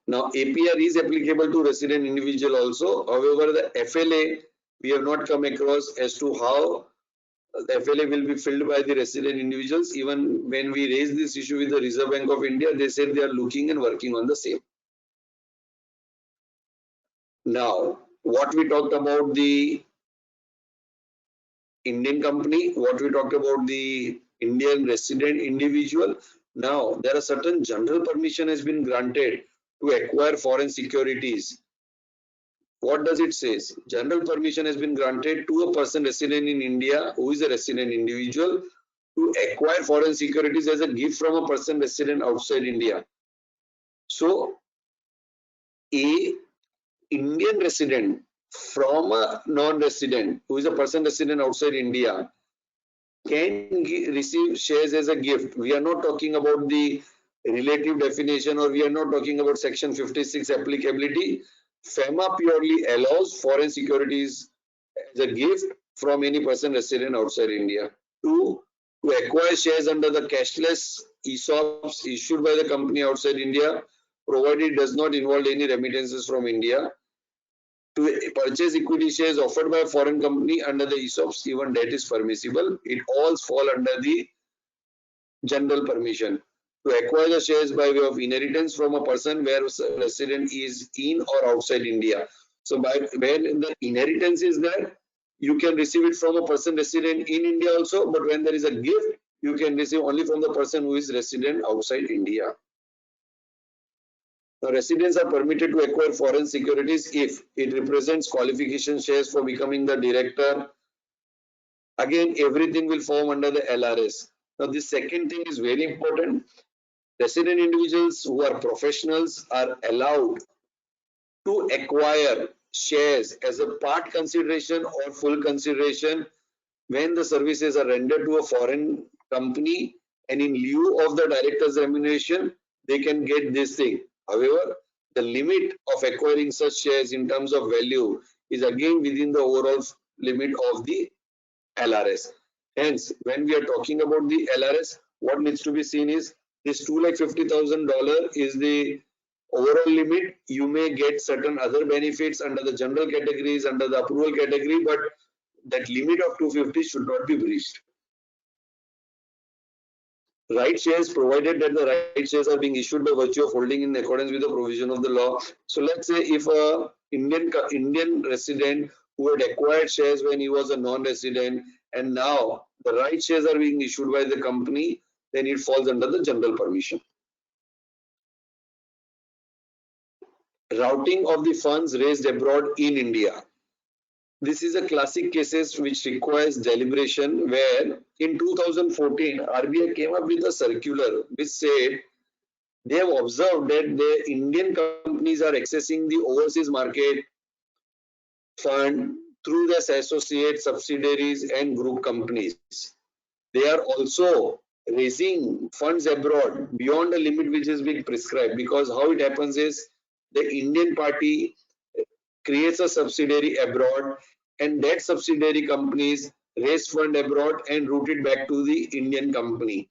D: Now APR is applicable to resident individual also. However, the FLA we have not come across as to how the FLA will be filled by the resident individuals. Even when we raised this issue with the Reserve Bank of India, they said they are looking and working on the same. Now, what we talked about the Indian company, what we talked about the Indian resident individual. Now, there are certain general permission has been granted to acquire foreign securities. What does it say? General permission has been granted to a person resident in India who is a resident individual to acquire foreign securities as a gift from a person resident outside India. So, a Indian resident from a non-resident who is a person resident outside India can receive shares as a gift. We are not talking about the relative definition or we are not talking about section 56 applicability. FEMA purely allows foreign securities as a gift from any person resident outside India. To acquire shares under the cashless ESOPs issued by the company outside India, provided it does not involve any remittances from India. To purchase equity shares offered by a foreign company under the ESOPs, even that is permissible. It all fall under the general permission. To acquire the shares by way of inheritance from a person where resident is in or outside India. So when the inheritance is there, you can receive it from a person resident in India also, but when there is a gift, you can receive only from the person who is resident outside India. Now, residents are permitted to acquire foreign securities if it represents qualification shares for becoming the director. Again, everything will form under the LRS. Now, this second thing is very important. Resident individuals who are professionals are allowed to acquire shares as a part consideration or full consideration when the services are rendered to a foreign company, and in lieu of the director's remuneration, they can get this thing. However, the limit of acquiring such shares in terms of value is again within the overall limit of the LRS. Hence, when we are talking about the LRS, what needs to be seen is this $250,000 is the overall limit. You may get certain other benefits under the general categories, under the approval category, but that limit of 250 should not be breached. Right shares, provided that the right shares are being issued by virtue of holding in accordance with the provision of the law. So let's say if a Indian resident who had acquired shares when he was a non-resident and now the right shares are being issued by the company, then it falls under the general permission. Routing of the funds raised abroad in India. This is a classic cases which requires deliberation, where in 2014 RBI came up with a circular which said they have observed that the Indian companies are accessing the overseas market fund through their associates, subsidiaries and group companies. They are also raising funds abroad beyond the limit which is being prescribed, because how it happens is the Indian party creates a subsidiary abroad, and that subsidiary companies raise fund abroad and route it back to the Indian company.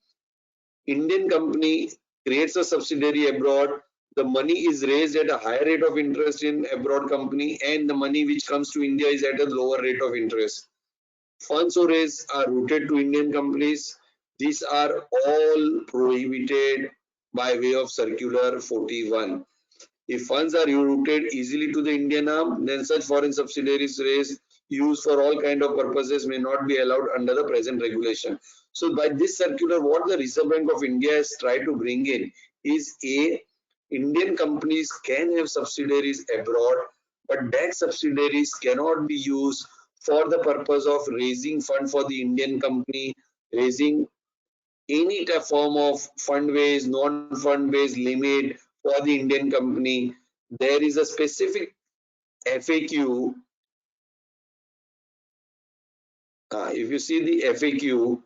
D: Indian company creates a subsidiary abroad, the money is raised at a higher rate of interest in abroad company, and the money which comes to India is at a lower rate of interest. Funds so raised are routed to Indian companies. These are all prohibited by way of Circular 41. If funds are routed easily to the Indian arm, then such foreign subsidiaries raised used for all kind of purposes may not be allowed under the present regulation. So by this circular, what the Reserve Bank of India has tried to bring in is A, Indian companies can have subsidiaries abroad, but that subsidiaries cannot be used for the purpose of raising fund for the Indian company, raising any form of fund-based, non-fund-based limit for the Indian company. There is a specific FAQ. If you see the FAQ,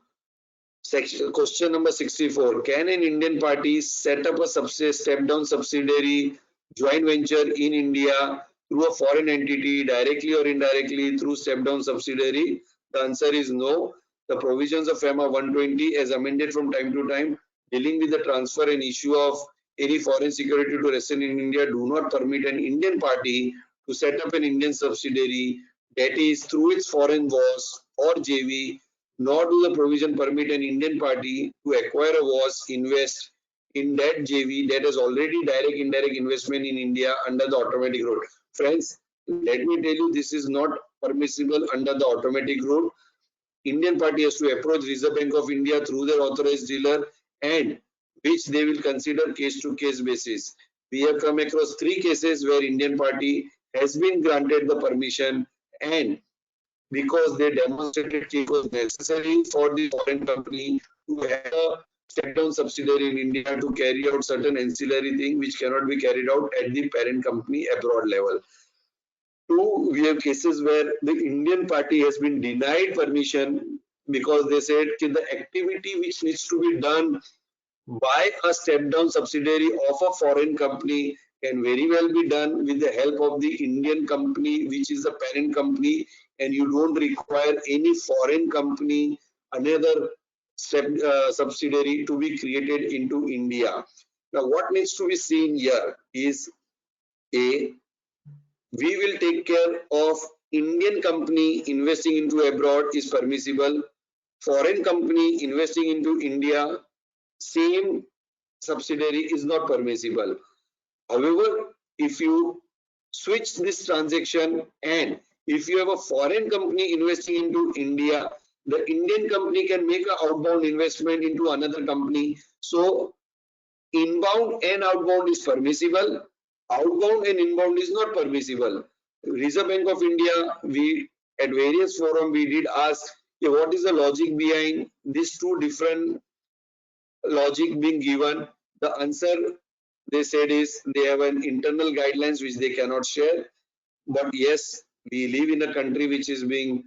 D: section question number 64, can an Indian party set up a step-down subsidiary joint venture in India through a foreign entity directly or indirectly through step-down subsidiary? The answer is no. The provisions of FEMA 120 as amended from time to time dealing with the transfer and issue of any foreign security to resident in India do not permit an Indian party to set up an Indian subsidiary, that is through its foreign WAS or JV, nor do the provision permit an Indian party to acquire a WAS, invest in that JV that has already direct indirect investment in India under the automatic route. Friends, let me tell you, this is not permissible under the automatic route. Indian party has to approach Reserve Bank of India through their authorized dealer, and which they will consider case to case basis. We have come across 3 cases where Indian party has been granted the permission, and because they demonstrated it was necessary for the foreign company to have a step-down subsidiary in India to carry out certain ancillary thing which cannot be carried out at the parent company abroad level. 2, we have cases where the Indian party has been denied permission because they said the activity which needs to be done by a step-down subsidiary of a foreign company can very well be done with the help of the Indian company, which is the parent company, and you don't require any foreign company, another subsidiary to be created into India. Now, what needs to be seen here is A, we will take care of Indian company investing into abroad is permissible. Foreign company investing into India, same subsidiary is not permissible. However, if you switch this transaction and if you have a foreign company investing into India, the Indian company can make an outbound investment into another company. So inbound and outbound is permissible. Outbound and inbound is not permissible. Reserve Bank of India, we at various forum we did ask, okay, what is the logic behind these 2 different logic being given? The answer they said is they have an internal guidelines which they cannot share. But yes, we live in a country which is being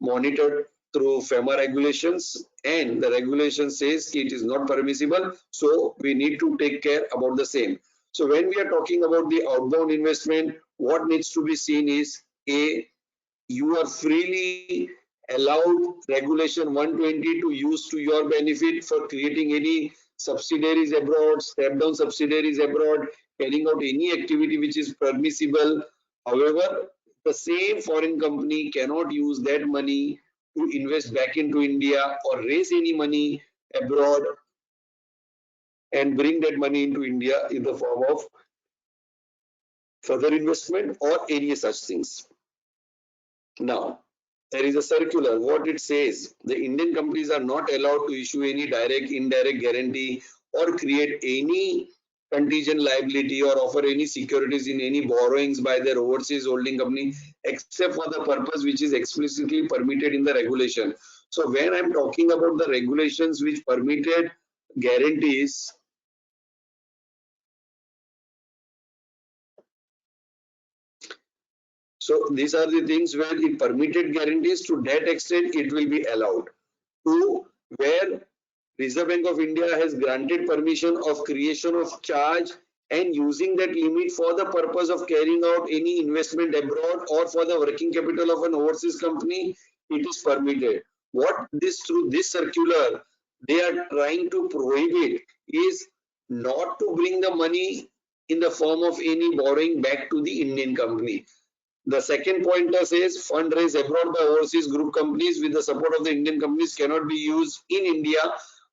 D: monitored through FEMA regulations, and the regulation says it is not permissible. So we need to take care about the same. So when we are talking about the outbound investment, what needs to be seen is A, you are freely allowed regulation 120 to use to your benefit for creating any subsidiaries abroad, step down subsidiaries abroad, carrying out any activity which is permissible. However, the same foreign company cannot use that money to invest back into India or raise any money abroad and bring that money into India in the form of further investment or any such things. Now, there is a circular. What it says, the Indian companies are not allowed to issue any direct, indirect guarantee or create any contingent liability or offer any securities in any borrowings by their overseas holding company except for the purpose which is explicitly permitted in the regulation. So when I'm talking about the regulations which permitted guarantees, so these are the things where it permitted guarantees, to that extent it will be allowed. 2, where Reserve Bank of India has granted permission of creation of charge and using that limit for the purpose of carrying out any investment abroad or for the working capital of an overseas company, it is permitted. What this through this circular they are trying to prohibit is not to bring the money in the form of any borrowing back to the Indian company. The second pointer says fundraise abroad by overseas group companies with the support of the Indian companies cannot be used in India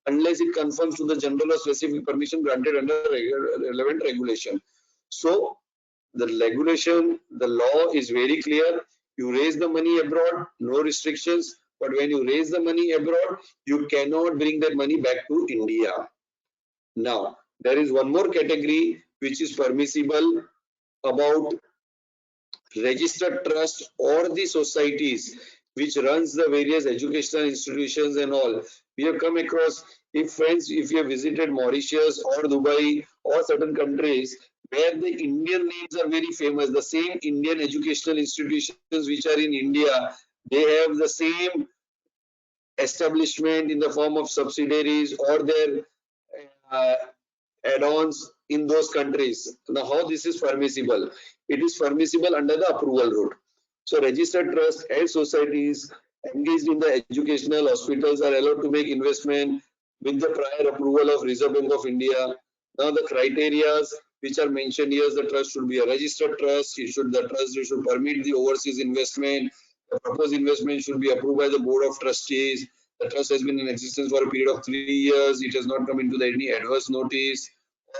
D: unless it conforms to the general or specific permission granted under relevant regulation. So the regulation, the law is very clear. You raise the money abroad, no restrictions. But when you raise the money abroad, you cannot bring that money back to India. Now, there is one more category which is permissible about registered trust or the societies which runs the various educational institutions and all. We have come across, if friends, if you have visited Mauritius or Dubai or certain countries where the Indian names are very famous, the same Indian educational institutions which are in India, they have the same establishment in the form of subsidiaries or their uh, add-ons in those countries. Now, how this is permissible? It is permissible under the approval route. So, registered trusts and societies engaged in the educational hospitals are allowed to make investment with the prior approval of Reserve Bank of India. Now, the criteria which are mentioned here, the trust should be a registered trust. It should permit the overseas investment. The proposed investment should be approved by the Board of Trustees. The trust has been in existence for a period of 3 years. It has not come into any adverse notice.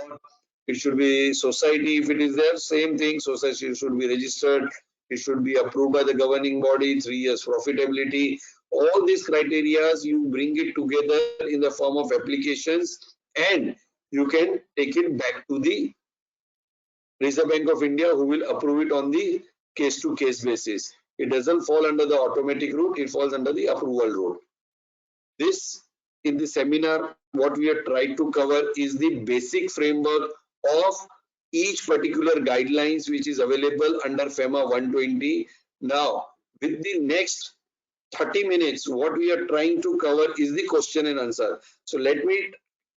D: Or it should be society. If it is there, same thing. Society should be registered. It should be approved by the governing body. 3 years profitability. All these criteria, you bring it together in the form of applications, and you can take it back to the Reserve Bank of India, who will approve it on the case-to-case basis. It doesn't fall under the automatic route. It falls under the approval route. This, in the seminar, what we are trying to cover is the basic framework of each particular guidelines which is available under FEMA 120. Now, with the next 30 minutes, what we are trying to cover is the question and answer. So let me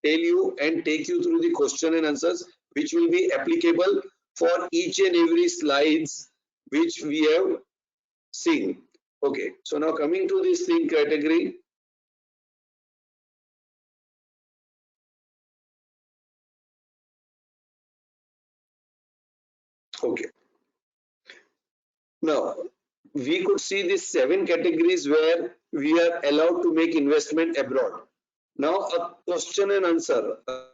D: tell you and take you through the question and answers which will be applicable for each and every slides which we have seen. Okay, so now coming to this thing category. Okay. Now, we could see these 7 categories where we are allowed to make investment abroad. Now, a question and answer. A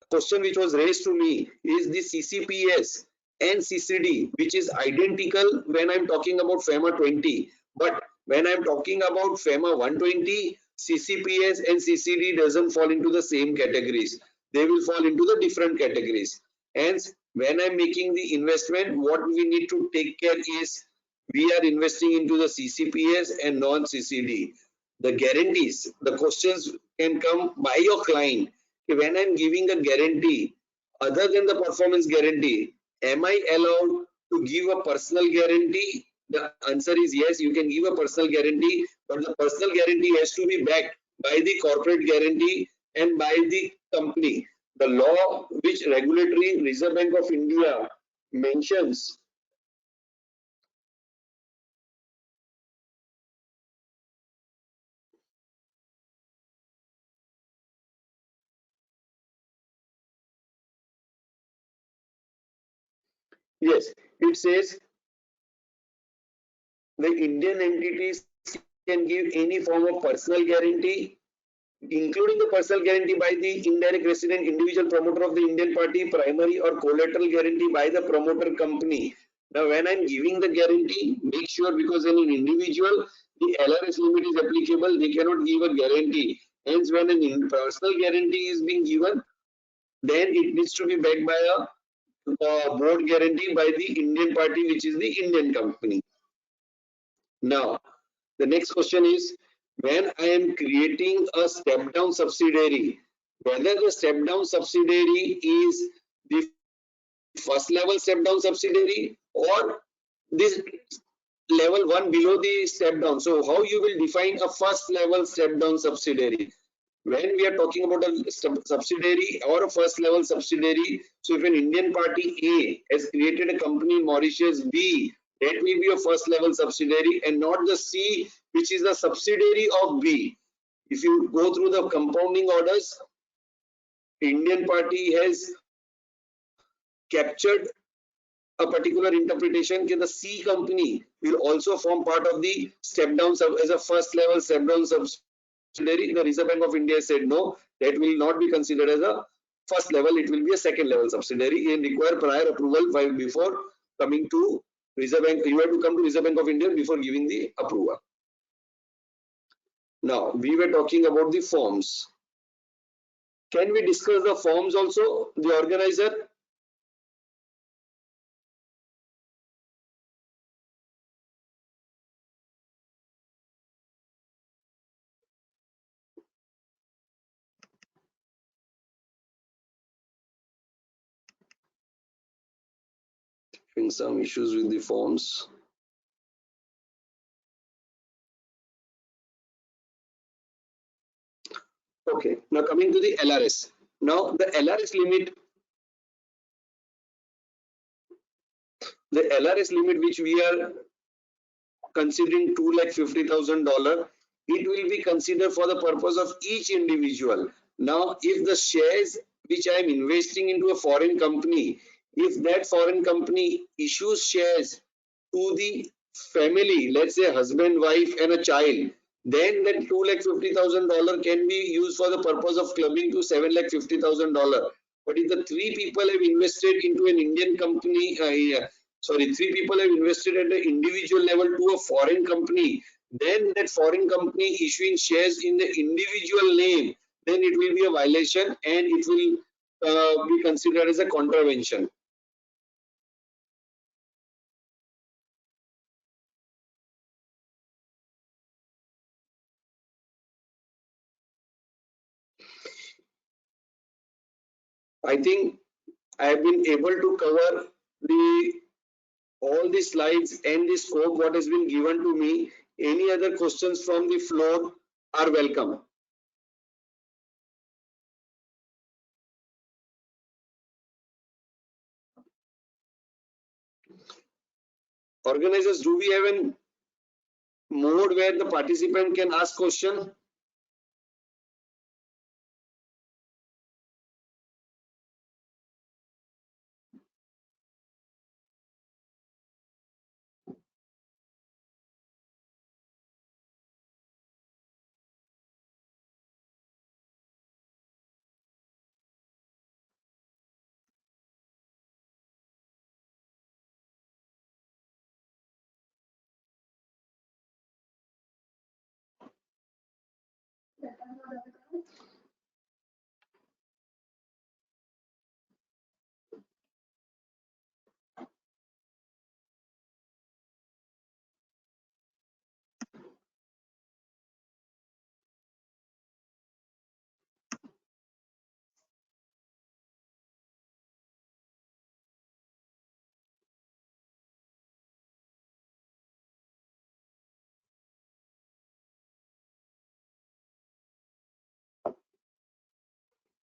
D: question which was raised to me is the CCPS and CCD, which is identical when I'm talking about FEMA 20. But when I'm talking about FEMA 120, CCPS and CCD doesn't fall into the same categories. They will fall into the different categories. Hence, when I'm making the investment, what we need to take care is we are investing into the CCPS and non-CCD. The guarantees, the questions can come by your client. When I'm giving a guarantee, other than the performance guarantee, am I allowed to give a personal guarantee? The answer is yes, you can give a personal guarantee, but the personal guarantee has to be backed by the corporate guarantee and by the company. The law which regulatory Reserve Bank of India mentions yes, it says the Indian entities can give any form of personal guarantee, including the personal guarantee by the indirect resident individual promoter of the Indian party, primary or collateral guarantee by the promoter company. Now, when I'm giving the guarantee, make sure, because in an individual, the LRS limit is applicable, they cannot give a guarantee. Hence, when an personal guarantee is being given, then it needs to be backed by a board guarantee by the Indian party, which is the Indian company. Now, the next question is, when I am creating a step down subsidiary, whether the step down subsidiary is the first level step down subsidiary or this level 1 below the step down. So how you will define a first level step down subsidiary? When we are talking about a subsidiary or a first level subsidiary, so if an Indian party A has created a company in Mauritius B, that will be a first level subsidiary and not the C, which is a subsidiary of B. If you go through the compounding orders, Indian party has captured a particular interpretation that the C company will also form part of the step down as a first level step down subsidiary. The Reserve Bank of India said no, that will not be considered as a first level, it will be a second level subsidiary and require prior approval before coming to Reserve Bank. You have to come to Reserve Bank of India before giving the approval. Now we were talking about the forms. Can we discuss the forms also, the organizer? Having some issues with the forms. Okay, now coming to the LRS. Now the LRS limit, which we are considering $250,000, it will be considered for the purpose of each individual. Now, if the shares which I am investing into a foreign company, if that foreign company issues shares to the family, let's say husband, wife, and a child, then that $250,000 can be used for the purpose of clubbing to $750,000. But if the three people have invested into an Indian company, three people have invested at the individual level to a foreign company, then that foreign company issuing shares in the individual name, then it will be a violation and it will be considered as a contravention. I think I have been able to cover all the slides and the scope what has been given to me. Any other questions from the floor are welcome. Organizers, do we have a mode where the participant can ask question?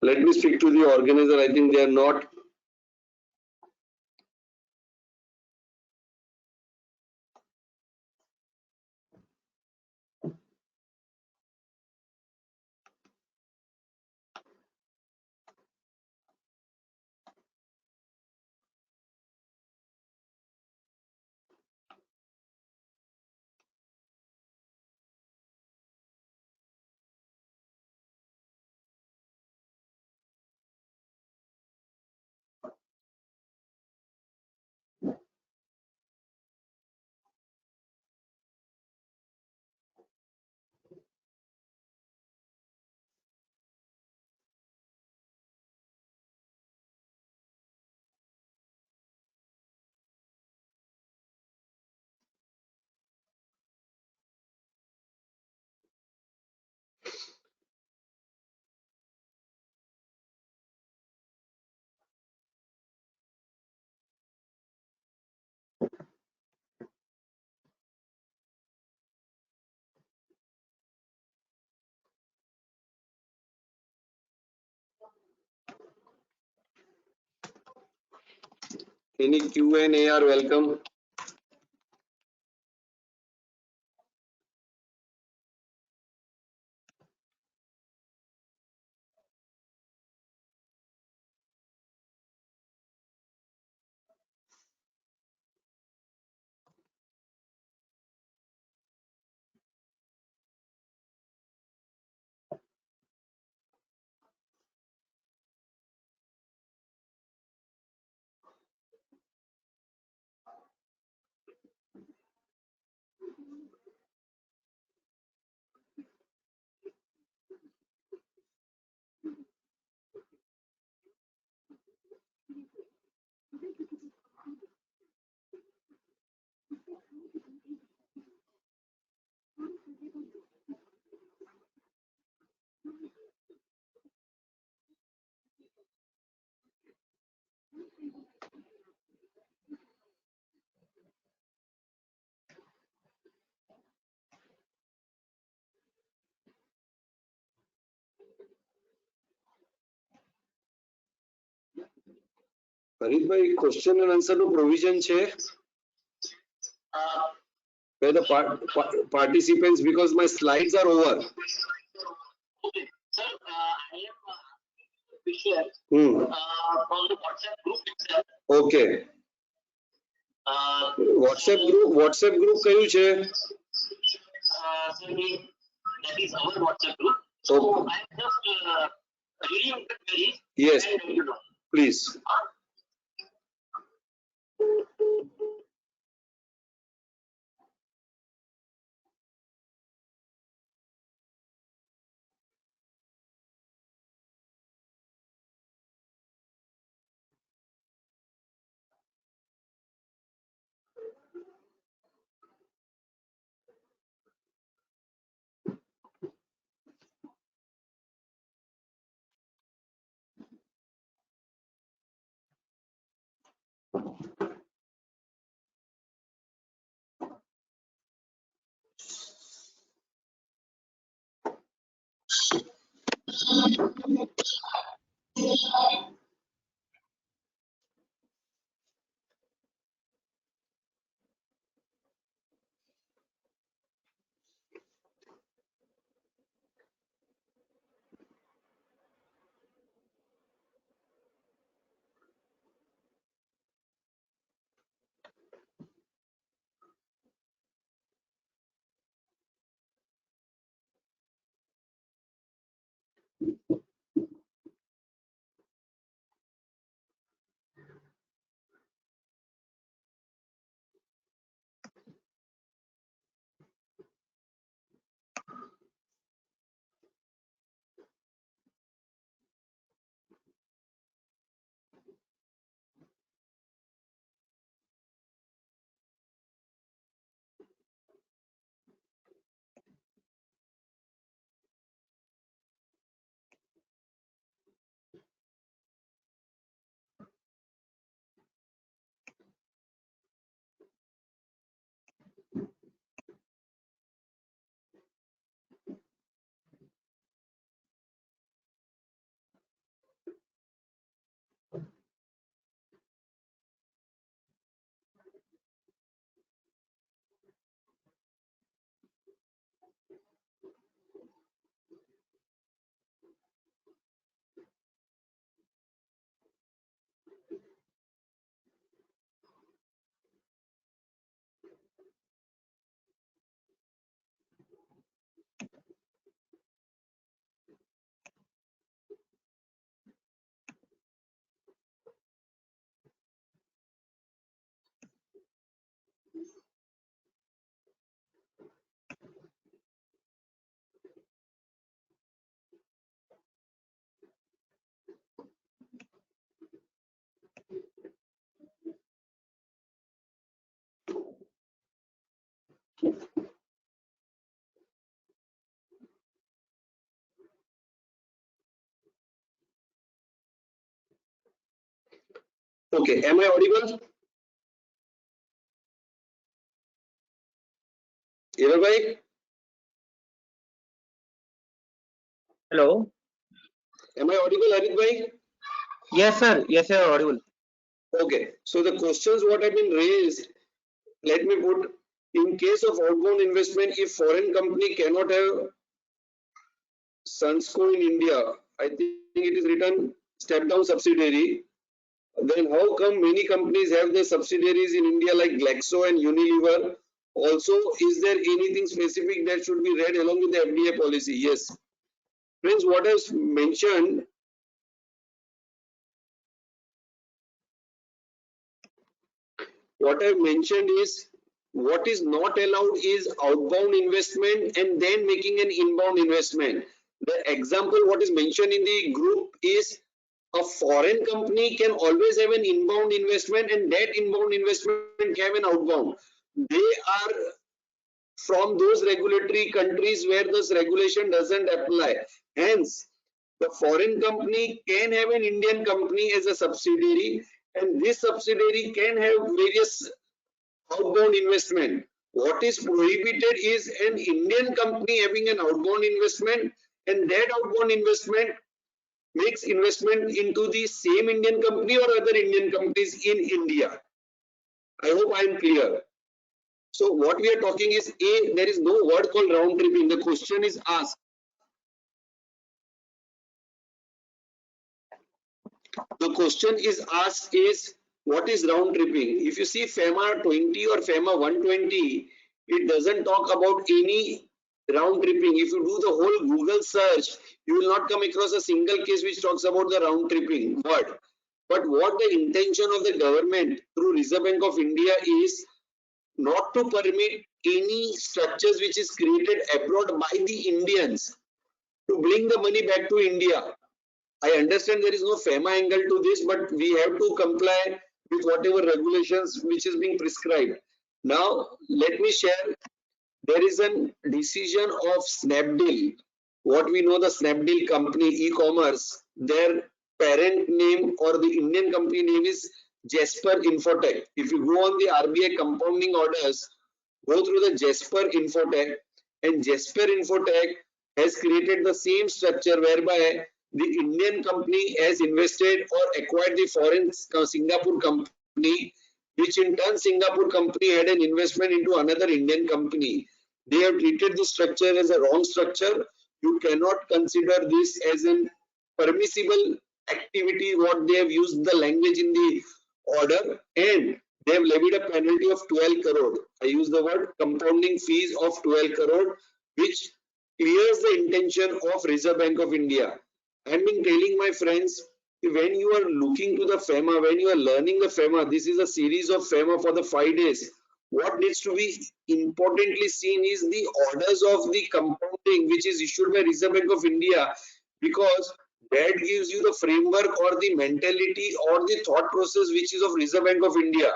D: Let me speak to the organizer. I think they are not Any Q&A are welcome. Harishbhai, question and answer નું provision છે by the participants because my slides are over.
A: Okay, sir, I am official from the WhatsApp group itself.
D: Okay. WhatsApp group કયું છે?
A: Sir, that is our WhatsApp group. So I am just reading the queries.
D: Yes,
A: and you know.
D: please. Okay, am I audible? Bhai?
C: Hello.
D: Am I audible, Harit bhai?
C: Yes, sir. Yes, sir. Audible.
D: Okay, so the questions what have been raised, let me put, in case of outbound investment, if foreign company cannot have Sunsco in India, I think it is written step down subsidiary, then how come many companies have their subsidiaries in India like Glaxo and Unilever? Also, is there anything specific that should be read along with the FDA policy? Yes. Friends, what I've mentioned, is what is not allowed is outbound investment and then making an inbound investment. The example what is mentioned in the group is a foreign company can always have an inbound investment and that inbound investment can have an outbound. They are from those regulatory countries where this regulation doesn't apply. Hence, the foreign company can have an Indian company as a subsidiary and this subsidiary can have various outbound investment. What is prohibited is an Indian company having an outbound investment and that outbound investment makes investment into the same Indian company or other Indian companies in India. I hope I am clear. So what we are talking is there is no word called round tripping. The question is asked. The question is asked is what is round tripping? If you see FEMA 20 or FEMA 120, it doesn't talk about any round tripping. If you do the whole Google search, you will not come across a single case which talks about the round tripping word. But what the intention of the government through Reserve Bank of India is not to permit any structures which is created abroad by the Indians to bring the money back to India. I understand there is no FEMA angle to this, but we have to comply with whatever regulations which is being prescribed. Now, let me share, there is a decision of Snapdeal. What we know, the Snapdeal company, e-commerce, their parent name or the Indian company name is Jasper Infotech. If you go on the RBI compounding orders, go through the Jasper Infotech, and Jasper Infotech has created the same structure whereby the Indian company has invested or acquired the foreign Singapore company, which in turn Singapore company had an investment into another Indian company. They have treated this structure as a wrong structure. You cannot consider this as an permissible activity. What they have used the language in the order, and they have levied a penalty of 12 crore. I use the word compounding fees of 12 crore, which clears the intention of Reserve Bank of India. I've been telling my friends, when you are looking to the FEMA, when you are learning the FEMA, this is a series of FEMA for the 5 days. What needs to be importantly seen is the orders of the compounding which is issued by Reserve Bank of India, because that gives you the framework or the mentality or the thought process which is of Reserve Bank of India.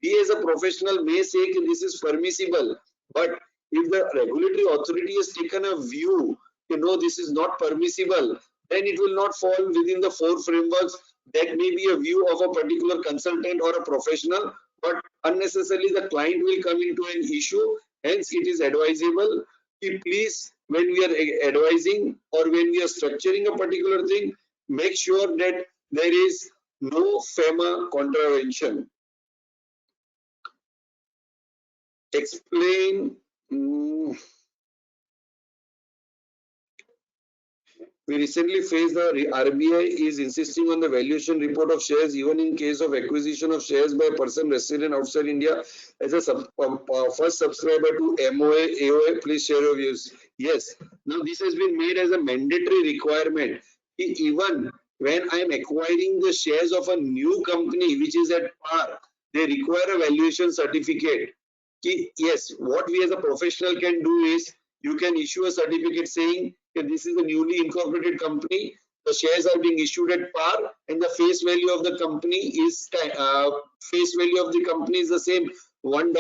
D: We as a professional may say this is permissible, but if the regulatory authority has taken a view, this is not permissible, then it will not fall within the 4 frameworks. That may be a view of a particular consultant or a professional, but unnecessarily the client will come into an issue. Hence, it is advisable कि please, when we are advising or when we are structuring a particular thing, make sure that there is no FEMA contravention. Explain. We recently faced the RBI is insisting on the valuation report of shares even in case of acquisition of shares by a person resident outside India as a first subscriber to MOA, AOA. Please share your views. Yes. Now this has been made as a mandatory requirement. Even when I am acquiring the shares of a new company which is at par, they require a valuation certificate. Yes, what we as a professional can do is you can issue a certificate saying that this is a newly incorporated company, the shares are being issued at par, and the face value of the company is the same, $1, 1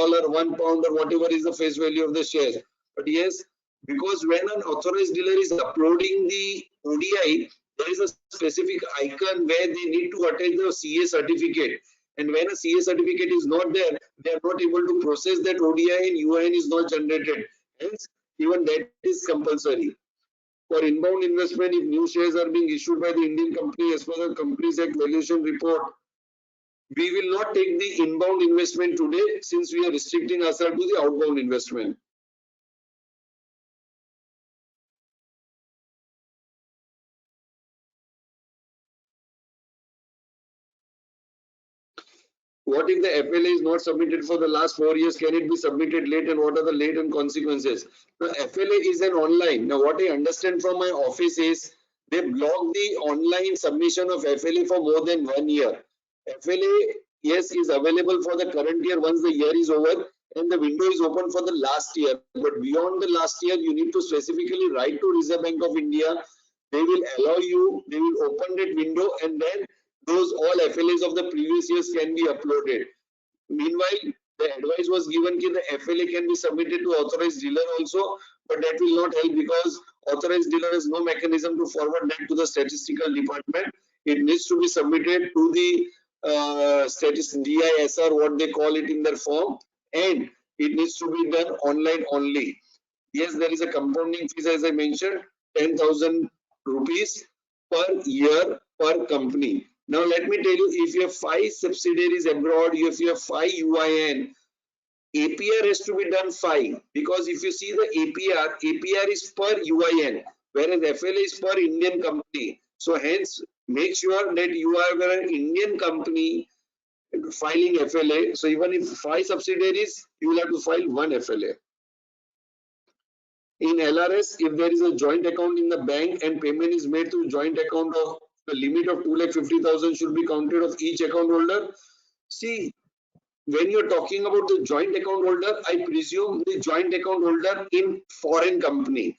D: pound, or whatever is the face value of the shares. But yes, because when an authorized dealer is uploading the ODI, there is a specific icon where they need to attach the CA certificate. And when a CA certificate is not there, they are not able to process that ODI and UIN is not generated. Hence, even that is compulsory. For inbound investment, if new shares are being issued by the Indian company as per the Companies Act valuation report, We will not take the inbound investment today since we are restricting ourselves to the outbound investment. What if the FLA is not submitted for the last 4 years? Can it be submitted late, and what are the late and consequences? The FLA is an online. Now, what I understand from my office is they block the online submission of FLA for more than 1 year. FLA, yes, is available for the current year once the year is over, and the window is open for the last year. But beyond the last year, you need to specifically write to Reserve Bank of India. They will allow you, they will open that window, and then those all FLAs of the previous years can be uploaded. Meanwhile, the advice was given that the FLA can be submitted to authorized dealer also, but that will not help because authorized dealer has no mechanism to forward that to the statistical department. It needs to be submitted to the DISR, what they call it in their form, and it needs to be done online only. Yes, there is a compounding fees, as I mentioned, 10,000 rupees per year per company. Now, let me tell you, if you have 5 subsidiaries abroad, if you have 5 UIN, APR has to be done 5, because if you see the APR is per UIN, whereas FLA is per Indian company. So hence, make sure that you are an Indian company filing FLA. So even if 5 subsidiaries, you will have to file 1 FLA. In LRS, if there is a joint account in the bank and payment is made to joint account, of the limit of 2,50,000 should be counted of each account holder. See, when you're talking about the joint account holder, I presume the joint account holder in foreign company.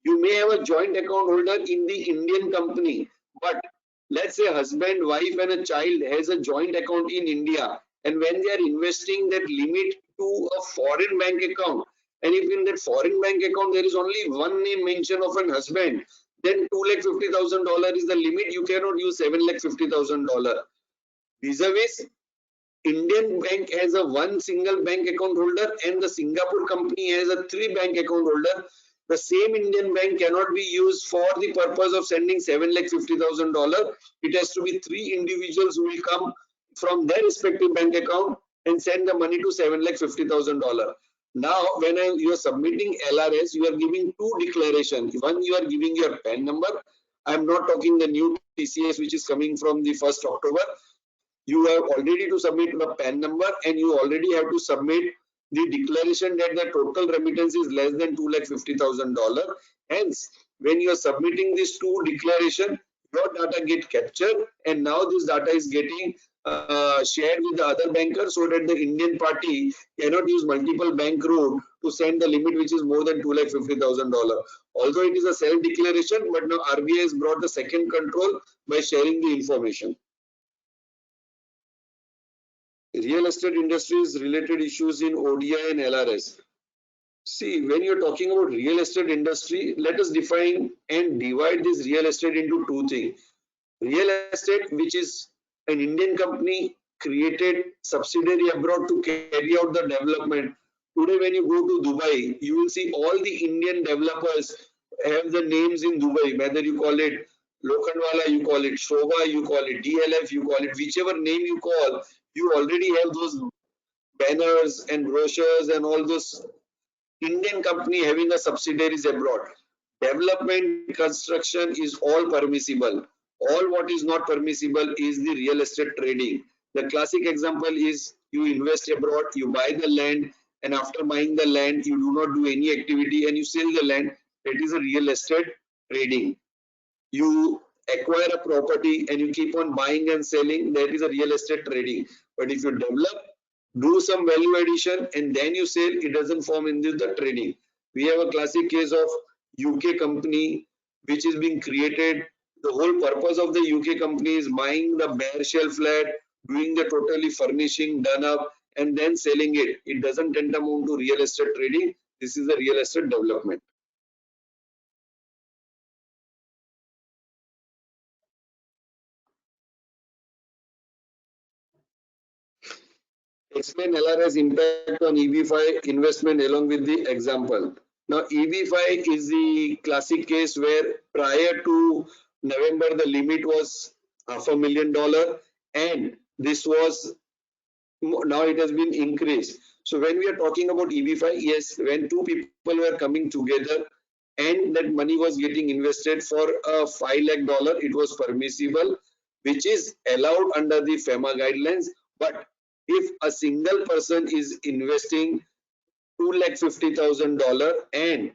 D: You may have a joint account holder in the Indian company, but let's say husband, wife and a child has a joint account in India, and when they are investing that limit to a foreign bank account, and if in that foreign bank account there is only one name mention of an husband, then $2,50,000 is the limit. You cannot use $7,50,000. Vis-a-vis, Indian bank has a one single bank account holder and the Singapore company has a 3 bank account holder. The same Indian bank cannot be used for the purpose of sending $7,50,000. It has to be 3 individuals who will come from their respective bank account and send the money to $7,50,000. Now, when you are submitting LRS, you are giving 2 declarations. One, you are giving your PAN number. I am not talking the new TCS which is coming from the 1st October. You have already to submit the PAN number, and you already have to submit the declaration that the total remittance is less than $2,50,000. Hence, when you are submitting these 2 declaration, your data get captured, and now this data is getting shared with the other banker, so that the Indian party cannot use multiple bank route to send the limit which is more than $2,50,000. Although it is a self declaration, but now RBI has brought the second control by sharing the information. Real estate industries related issues in ODI and LRS. See, when you're talking about real estate industry, let us define and divide this real estate into 2 things. Real estate, which is an Indian company created subsidiary abroad to carry out the development. Today, when you go to Dubai, you will see all the Indian developers have the names in Dubai, whether you call it Lokhandwala, you call it Shobha, you call it DLF, you call it whichever name you call, you already have those banners and brochures and all those Indian company having a subsidiaries abroad. Development, construction is all permissible. All what is not permissible is the real estate trading. The classic example is you invest abroad, you buy the land, and after buying the land, you do not do any activity and you sell the land. That is a real estate trading. You acquire a property and you keep on buying and selling, that is a real estate trading. But if you develop, do some value addition and then you sell, it doesn't form into the trading. We have a classic case of UK company which is being created. The whole purpose of the UK company is buying the bare shell flat, doing the totally furnishing done up and then selling it. It doesn't tantamount to real estate trading. This is a real estate development. Explain LRS impact on EB5 investment along with the example. Now, EB5 is the classic case where prior to November, the limit was $500,000 and this was, now it has been increased. So when we are talking about EB5, yes, when two people were coming together and that money was getting invested for a $5 lakh, it was permissible, which is allowed under the FEMA guidelines. But if a single person is investing $2,50,000 and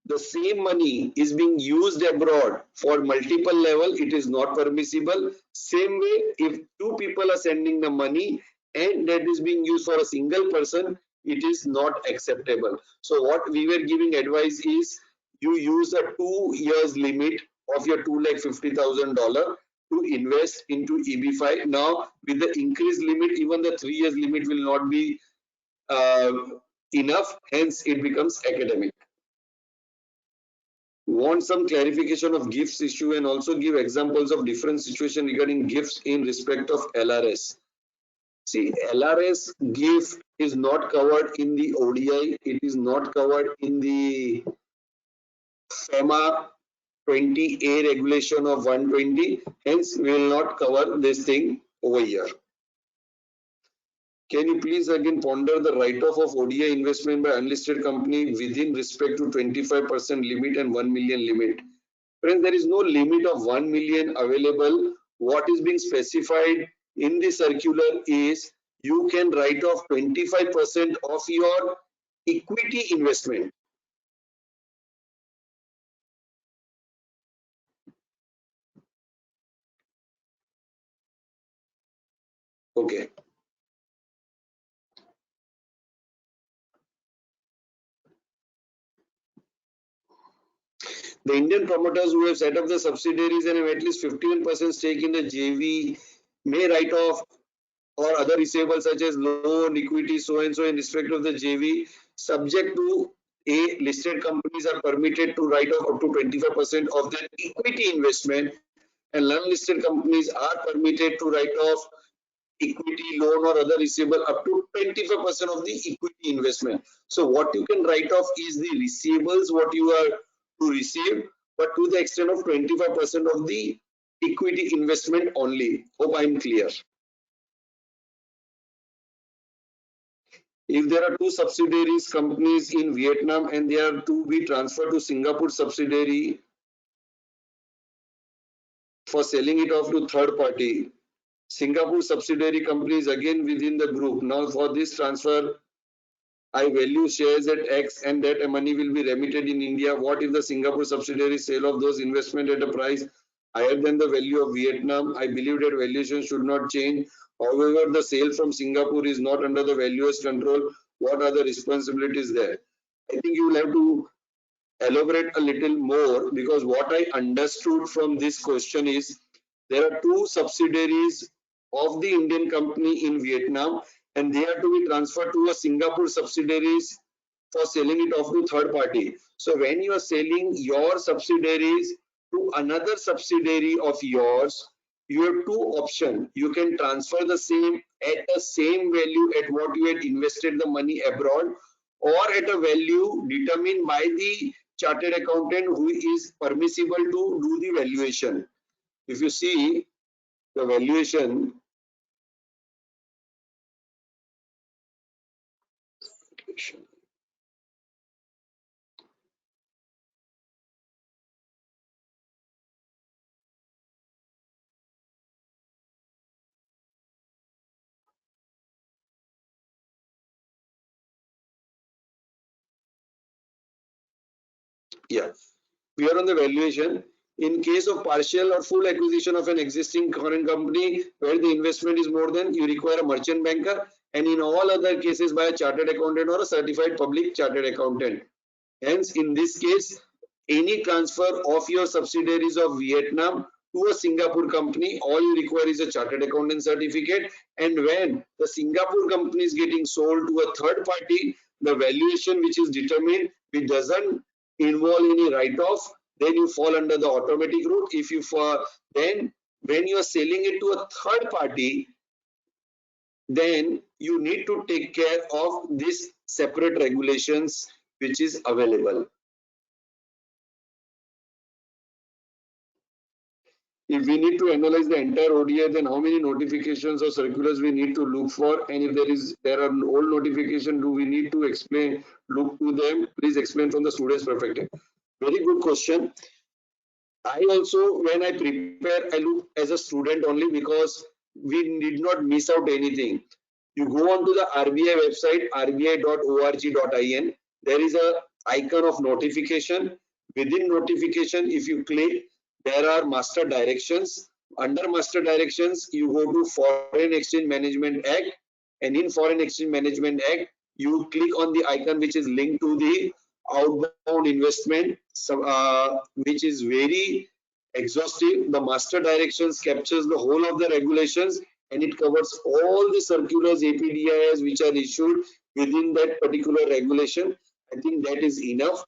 D: the same money is being used abroad for multiple level, it is not permissible. Same way, if two people are sending the money and that is being used for a single person, it is not acceptable. So what we were giving advice is, you use a 2 years limit of your $2,50,000 to invest into EB5. Now with the increased limit, even the 3 years limit will not be enough, hence it becomes academic. Want some clarification of gifts issue and also give examples of different situation regarding gifts in respect of LRS. See, LRS gift is not covered in the ODI, it is not covered in the FEMA 20A regulation of 120, hence we will not cover this thing over here. Can you please again ponder the write-off of ODI investment by unlisted company within respect to 25% limit and 1 million limit? Friends, there is no limit of 1 million available. What is being specified in the circular is you can write off 25% of your equity investment. Okay. The Indian promoters who have set up the subsidiaries and have at least 51% stake in the JV may write off or other receivables such as loan, equity, so and so in respect of the JV, subject to a listed companies are permitted to write off up to 25% of their equity investment, and unlisted companies are permitted to write off equity, loan or other receivable up to 25% of the equity investment. So what you can write off is the receivables what you are to receive, but to the extent of 25% of the equity investment only. Hope I am clear. If there are two subsidiaries companies in Vietnam and they are to be transferred to Singapore subsidiary for selling it off to third party, Singapore subsidiary companies again within the group. Now for this transfer, I value shares at X and that money will be remitted in India. What if the Singapore subsidiary sale of those investment at a price higher than the value of Vietnam? I believe that valuation should not change. However, the sale from Singapore is not under the valuer's control. What are the responsibilities there? I think you will have to elaborate a little more, because what I understood from this question is there are two subsidiaries of the Indian company in Vietnam and they are to be transferred to a Singapore subsidiaries for selling it off to third party. So when you are selling your subsidiaries to another subsidiary of yours, you have two options. You can transfer the same at the same value at what you had invested the money abroad, or at a value determined by the chartered accountant who is permissible to do the valuation. If you see the valuation, yeah, we are on the valuation. In case of partial or full acquisition of an existing current company where the investment is more than, you require a merchant banker, and in all other cases by a chartered accountant or a certified public chartered accountant. Hence, in this case, any transfer of your subsidiaries of Vietnam to a Singapore company, all you require is a chartered accountant certificate. And when the Singapore company is getting sold to a third party, the valuation which is determined, it doesn't involve any write-off, then you fall under the automatic route. If you then when you are selling it to a third party, then you need to take care of this separate regulations which is available. If we need to analyze the entire ODI, then how many notifications or circulars we need to look for, and if there are old notification, do we need to look to them? Please explain from the student's perspective. Very good question. I also, when I prepare, I look as a student only because we did not miss out anything. You go onto the RBI website, rbi.org.in. There is a icon of notification. Within notification, if you click, there are master directions. Under master directions, you go to Foreign Exchange Management Act, and in Foreign Exchange Management Act, you click on the icon which is linked to the outbound investment, which is very exhaustive. The master directions captures the whole of the regulations, and it covers all the circulars, APDIs which are issued within that particular regulation. I think that is enough.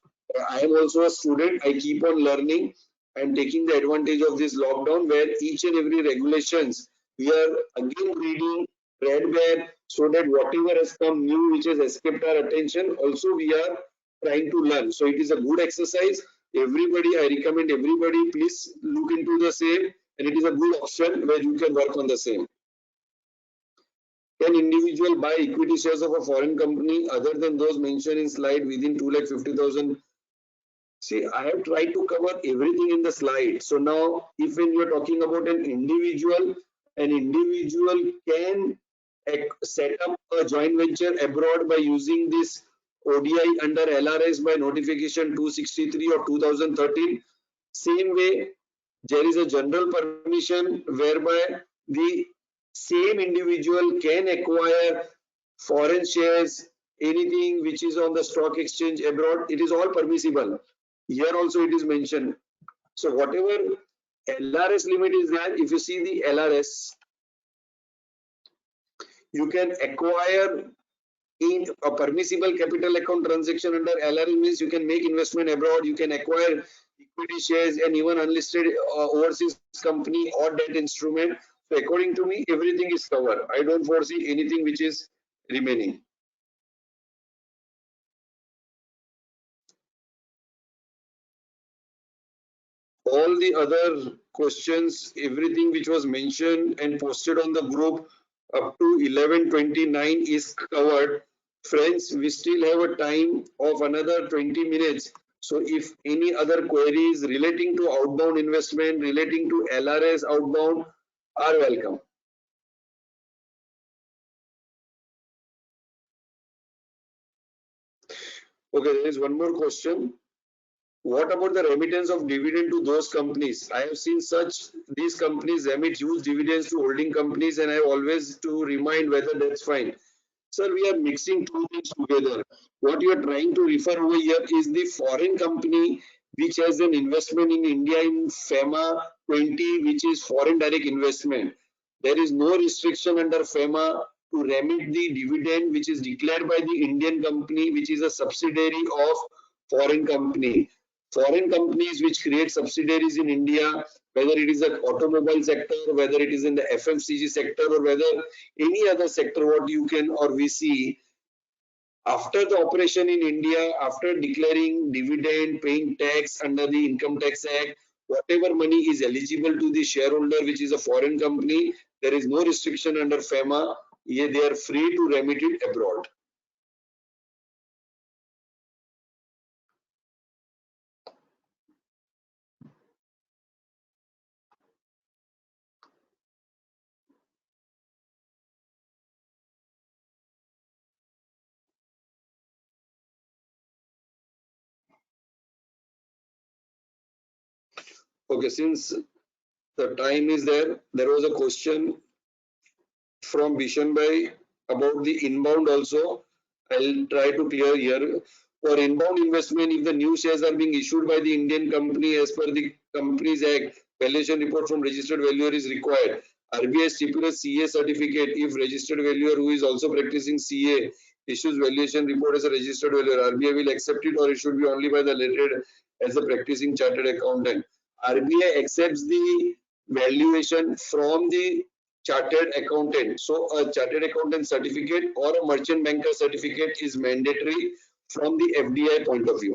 D: I am also a student. I keep on learning and taking the advantage of this lockdown, where each and every regulations we are again reading read so that whatever has come new which has escaped our attention, also we are trying to learn. So it is a good exercise. Everybody, I recommend everybody, please look into the same, and it is a good option where you can work on the same. Can individual buy equity shares of a foreign company other than those mentioned in slide within 2,50,000? See, I have tried to cover everything in the slide. So now, if when you are talking about an individual can set up a joint venture abroad by using this ODI under LRS by notification 263 or 2013. Same way, there is a general permission whereby the same individual can acquire foreign shares, anything which is on the stock exchange abroad. It is all permissible. Here also it is mentioned. So whatever LRS limit is there, if you see the LRS, you can acquire in a permissible capital account transaction under LRS means you can make investment abroad, you can acquire equity shares and even unlisted overseas company or debt instrument. So according to me, everything is covered. I don't foresee anything which is remaining. All the other questions, everything which was mentioned and posted on the group up to 11:29 is covered. Friends, we still have a time of another 20 minutes. So if any other queries relating to outbound investment, relating to LRS outbound are welcome. Okay, there is one more question. What about the remittance of dividend to those companies? I have seen these companies remit huge dividends to holding companies, and I have always to remind whether that's fine. Sir, we are mixing two things together. What you are trying to refer over here is the foreign company which has an investment in India in FEMA 20, which is foreign direct investment. There is no restriction under FEMA to remit the dividend which is declared by the Indian company, which is a subsidiary of foreign company. Foreign companies which create subsidiaries in India, whether it is the automobile sector, whether it is in the FMCG sector, or whether any other sector, what you can or we see, after the operation in India, after declaring dividend, paying tax under the Income Tax Act, whatever money is eligible to the shareholder, which is a foreign company, there is no restriction under FEMA. They are free to remit it abroad. Okay, since the time is there, there was a question from Bishan Bhai about the inbound also. I'll try to clear here. For inbound investment, if the new shares are being issued by the Indian company as per the Companies Act, valuation report from registered valuer is required. RBI stipulates CA certificate if registered valuer who is also practicing CA issues valuation report as a registered valuer. RBI will accept it, or it should be only by the lettered as a practicing chartered accountant. RBI accepts the valuation from the chartered accountant. So a chartered accountant certificate or a merchant banker certificate is mandatory from the FDI point of view.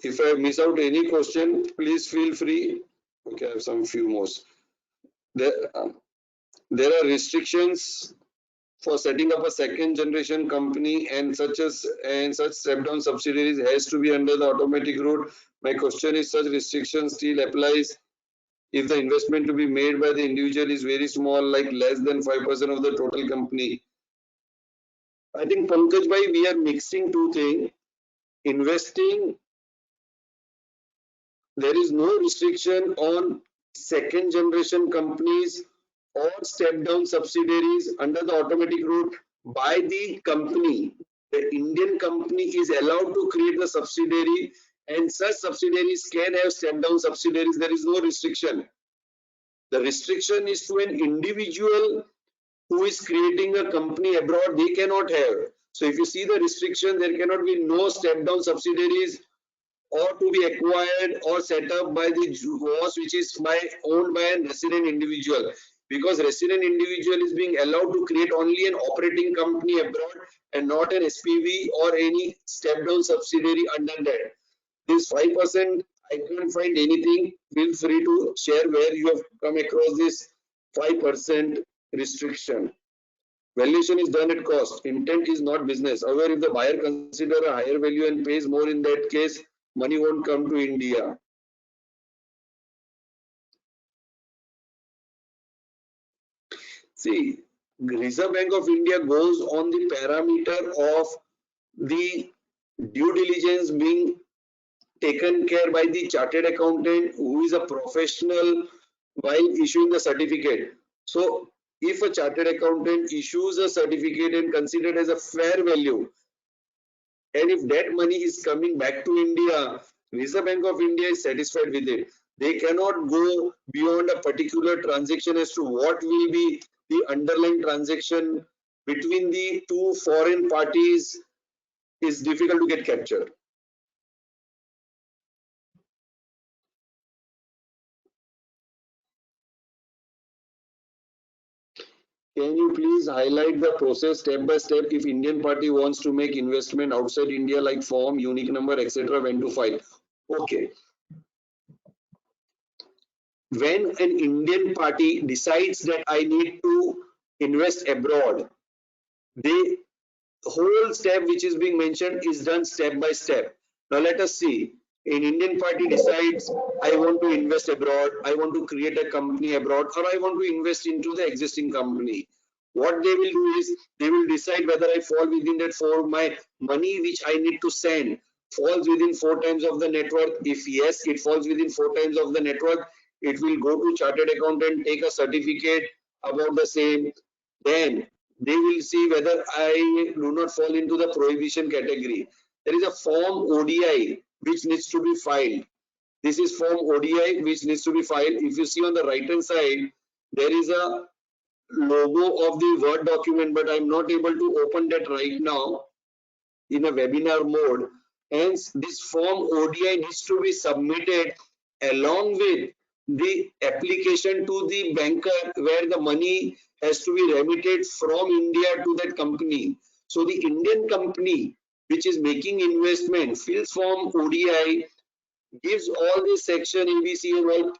D: If I miss out any question, please feel free. Okay, I have some few more. There are restrictions for setting up a second generation company, and such step down subsidiaries has to be under the automatic route. My question is, such restrictions still applies if the investment to be made by the individual is very small, like less than 5% of the total company? I think, Pankaj bhai, we are mixing two things. Investing, there is no restriction on second generation companies or step down subsidiaries under the automatic route by the company. The Indian company is allowed to create the subsidiary, and such subsidiaries can have step down subsidiaries. There is no restriction. The restriction is to an individual who is creating a company abroad. They cannot have. So if you see the restriction, there cannot be no step down subsidiaries or to be acquired or set up by the JUOS, which is owned by a resident individual, because resident individual is being allowed to create only an operating company abroad and not an SPV or any step down subsidiary under that. This 5%, I can't find anything. Feel free to share where you have come across this 5% restriction. Valuation is done at cost. Intent is not business. However, if the buyer considers a higher value and pays more, in that case, money won't come to India. See, Reserve Bank of India goes on the parameter of the due diligence being taken care by the chartered accountant, who is a professional, while issuing the certificate. So if a chartered accountant issues a certificate and considered as a fair value, and if that money is coming back to India, Reserve Bank of India is satisfied with it. They cannot go beyond a particular transaction as to what will be the underlying transaction between the two foreign parties is difficult to get captured. Can you please highlight the process step by step if Indian party wants to make investment outside India, like form, unique number, etc., when to file? Okay. When an Indian party decides that I need to invest abroad, the whole step which is being mentioned is done step by step. Now let us see. An Indian party decides, I want to invest abroad, I want to create a company abroad, or I want to invest into the existing company. What they will do is, they will decide whether I fall within that, for my money which I need to send falls within 4 times of the net worth. If yes, it falls within 4 times of the net worth, it will go to chartered accountant, take a certificate about the same. Then they will see whether I do not fall into the prohibition category. There is a form ODI which needs to be filed. This is form ODI which needs to be filed. If you see on the right hand side, there is a logo of the Word document, but I'm not able to open that right now in a webinar mode. Hence, this form ODI needs to be submitted along with the application to the banker, where the money has to be remitted from India to that company. So the Indian company which is making investment fills form ODI, gives all this section ABC and all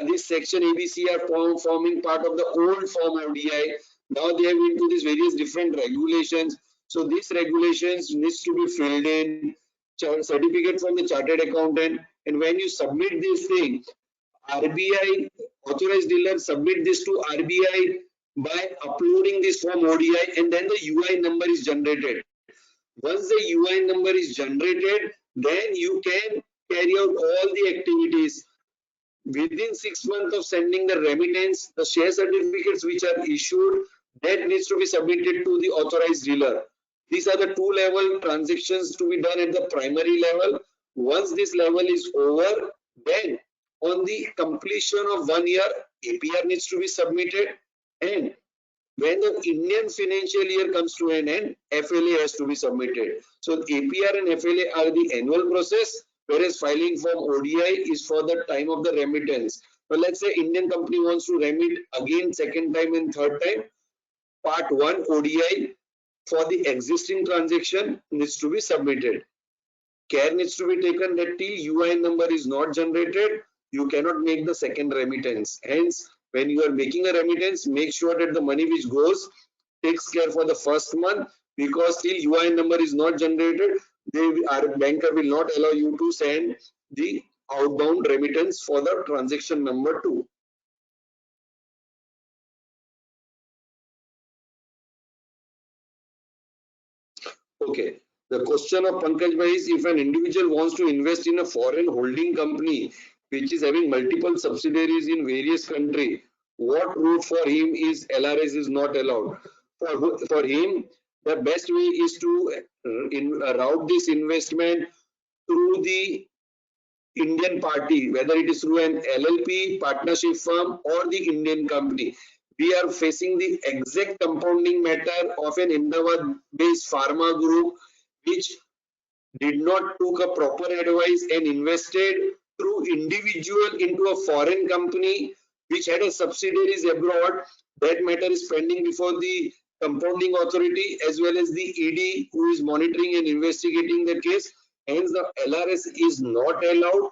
D: this section ABC are forming part of the old form ODI. Now they have into these various different regulations. So these regulations needs to be filled in, certificate from the chartered accountant, and when you submit this thing, RBI authorized dealer submit this to RBI by uploading this form ODI, and then the UI number is generated. Once the UI number is generated, then you can carry out all the activities. Within 6 months of sending the remittance, the share certificates which are issued, that needs to be submitted to the authorized dealer. These are the 2-level transactions to be done at the primary level. Once this level is over, then on the completion of 1 year, APR needs to be submitted, and when the Indian financial year comes to an end, FLA has to be submitted. So APR and FLA are the annual process, whereas filing form ODI is for the time of the remittance. But let's say Indian company wants to remit again second time and third time, part 1 ODI for the existing transaction needs to be submitted. care needs to be taken that till UIN number is not generated, you cannot make the second remittance. Hence, when you are making a remittance, make sure that the money which goes takes care for the first month, because till UIN number is not generated, our banker will not allow you to send the outbound remittance for the transaction number 2. Okay. The question of Pankaj Bhai is, if an individual wants to invest in a foreign holding company which is having multiple subsidiaries in various countries, what route for him is LRS is not allowed? For him, the best way is to route this investment through the Indian party, whether it is through an LLP, partnership firm, or the Indian company. We are facing the exact compounding matter of an Ahmedabad-based pharma group which did not took a proper advice and invested through individual into a foreign company which had a subsidiaries abroad. That matter is pending before the compounding authority as well as the ED, who is monitoring and investigating the case. Hence, the LRS is not allowed.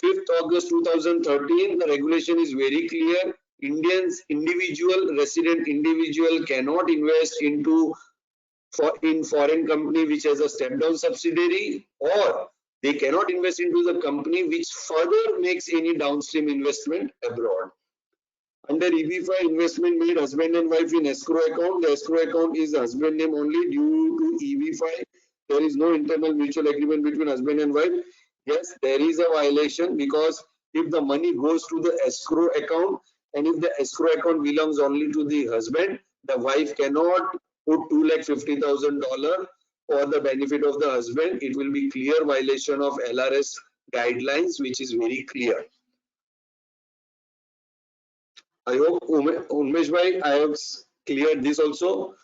D: 5th August 2013, the regulation is very clear. Indians, individual, resident individual cannot invest into in foreign company which has a step down subsidiary, or they cannot invest into the company which further makes any downstream investment abroad. Under EB5, investment made husband and wife in escrow account. The escrow account is the husband name only due to EB5. There is no internal mutual agreement between husband and wife. Yes, there is a violation, because if the money goes to the escrow account and if the escrow account belongs only to the husband, the wife cannot put $250,000 for the benefit of the husband. It will be clear violation of LRS guidelines, which is very clear. I hope Unmesh bhai, I have cleared this also.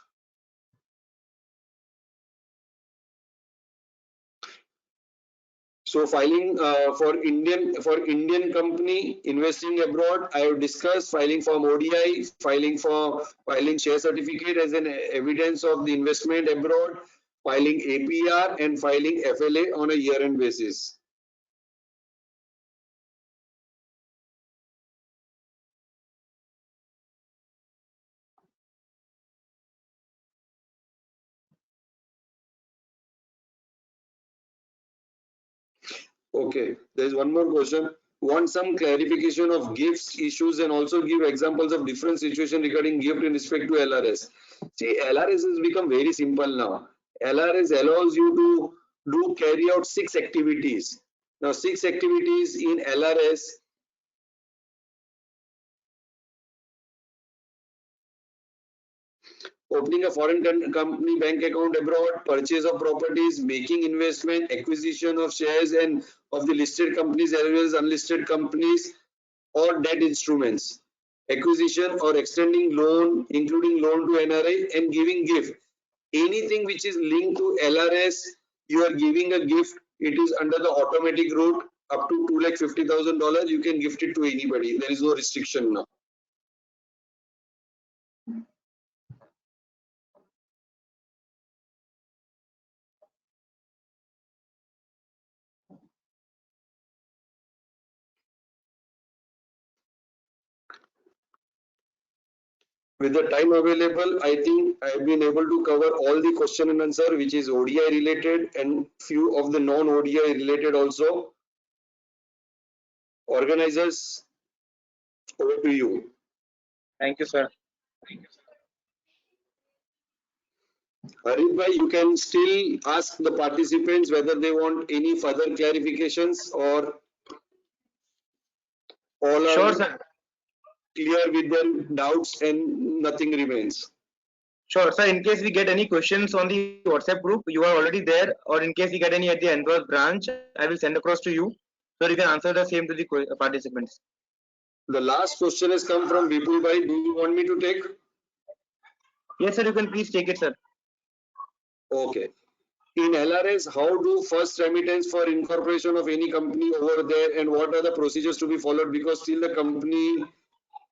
D: So filing for Indian company investing abroad, I have discussed filing for ODI, filing share certificate as an evidence of the investment abroad, filing APR, and filing FLA on a year-end basis. Okay, there is one more question. Want some clarification of gifts, issues, and also give examples of different situations regarding gift in respect to LRS. See, LRS has become very simple now. LRS allows you to carry out 6 activities. Now, 6 activities in LRS. Opening a foreign company bank account abroad, purchase of properties, making investment, acquisition of shares and of the listed companies as well as unlisted companies or debt instruments, acquisition or extending loan, including loan to NRI, and giving gift. Anything which is linked to LRS, you are giving a gift. It is under the automatic route. Up to $250,000, you can gift it to anybody. There is no restriction now. With the time available, I think I've been able to cover all the question and answer, which is ODI related and few of the non-ODI related also. Organizers, over to you.
C: Thank you, sir.
D: Harit bhai, you can still ask the participants whether they want any further clarifications or all are
C: Sure, sir.
D: clear with their doubts and nothing remains.
C: Sure, sir. In case we get any questions on the WhatsApp group, you are already there, or in case we get any at the Ahmedabad branch, I will send across to you, so you can answer the same to the participants.
D: The last question has come from Vipul bhai. Do you want me to take?
C: Yes, sir. You can please take it, sir.
D: Okay. In LRS, how do first remittance for incorporation of any company over there, and what are the procedures to be followed? Because still the company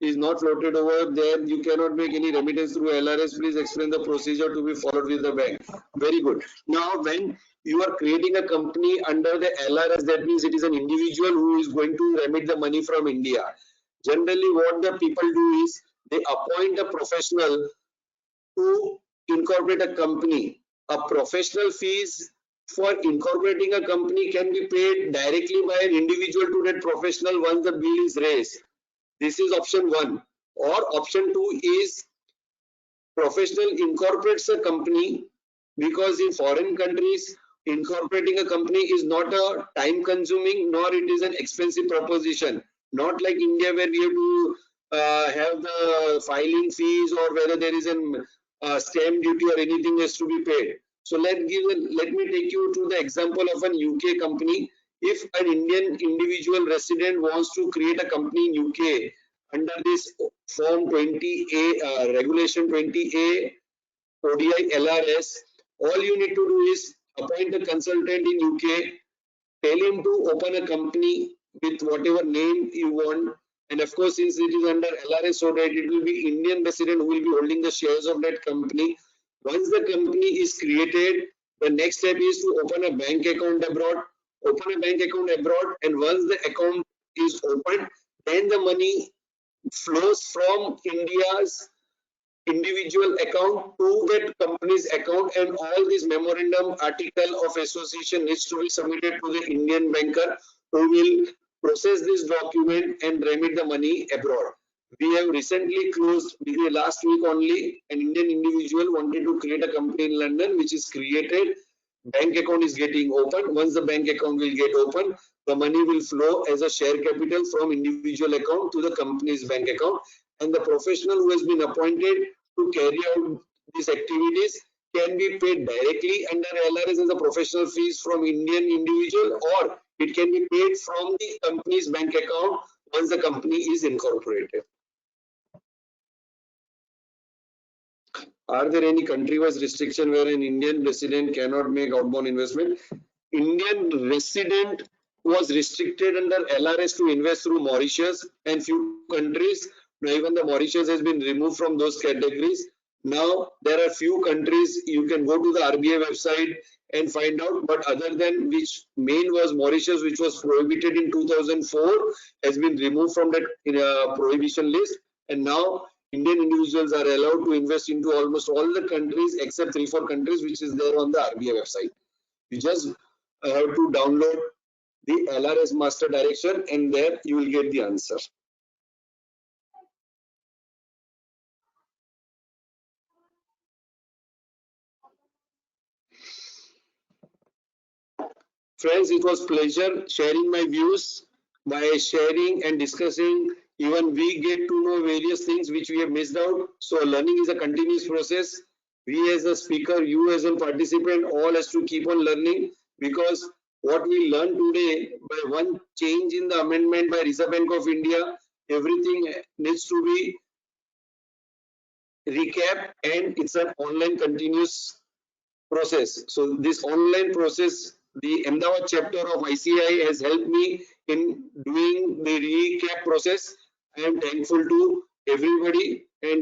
D: is not floated over there, you cannot make any remittance through LRS. Please explain the procedure to be followed with the bank. Very good. Now, when you are creating a company under the LRS, that means it is an individual who is going to remit the money from India. Generally, what the people do is they appoint a professional to incorporate a company. A professional fees for incorporating a company can be paid directly by an individual to that professional once the bill is raised. This is option 1. Or option 2 is professional incorporates a company, because in foreign countries incorporating a company is not a time consuming nor it is an expensive proposition, not like India where we have to have the filing fees, or whether there is an stamp duty or anything has to be paid. So let me take you to the example of an UK company. If an Indian individual resident wants to create a company in UK under this form 20A, regulation 20A ODI LRS, all you need to do is appoint a consultant in UK, tell him to open a company with whatever name you want, and of course, since it is under LRS, so that it will be Indian resident who will be holding the shares of that company. Once the company is created, the next step is to open a bank account abroad. Open a bank account abroad, and once the account is opened, then the money flows from India's individual account to that company's account, and all this memorandum article of association needs to be submitted to the Indian banker, who will process this document and remit the money abroad. We have recently closed, last week only, an Indian individual wanted to create a company in London, which is created. Bank account is getting opened. Once the bank account will get open, the money will flow as a share capital from individual account to the company's bank account, and the professional who has been appointed to carry out these activities can be paid directly under LRS as a professional fees from Indian individual, or it can be paid from the company's bank account once the company is incorporated. Are there any country-wise restriction where an Indian resident cannot make outbound investment? Indian resident was restricted under LRS to invest through Mauritius and few countries. Now even the Mauritius has been removed from those categories. Now there are few countries you can go to the RBI website and find out, but other than which main was Mauritius, which was prohibited in 2004, has been removed from that prohibition list, and now Indian individuals are allowed to invest into almost all the countries except 3-4 countries, which is there on the RBI website. You just have to download the LRS master direction, and there you will get the answer. Friends, it was pleasure sharing my views. By sharing and discussing, even we get to know various things which we have missed out. So learning is a continuous process. We as a speaker, you as a participant, all has to keep on learning, because what we learn today, by one change in the amendment by Reserve Bank of India, everything needs to be recapped, and it's an online continuous process. So this online process, the Ahmedabad chapter of ICAI has helped me in doing the recap process. I am thankful to everybody, and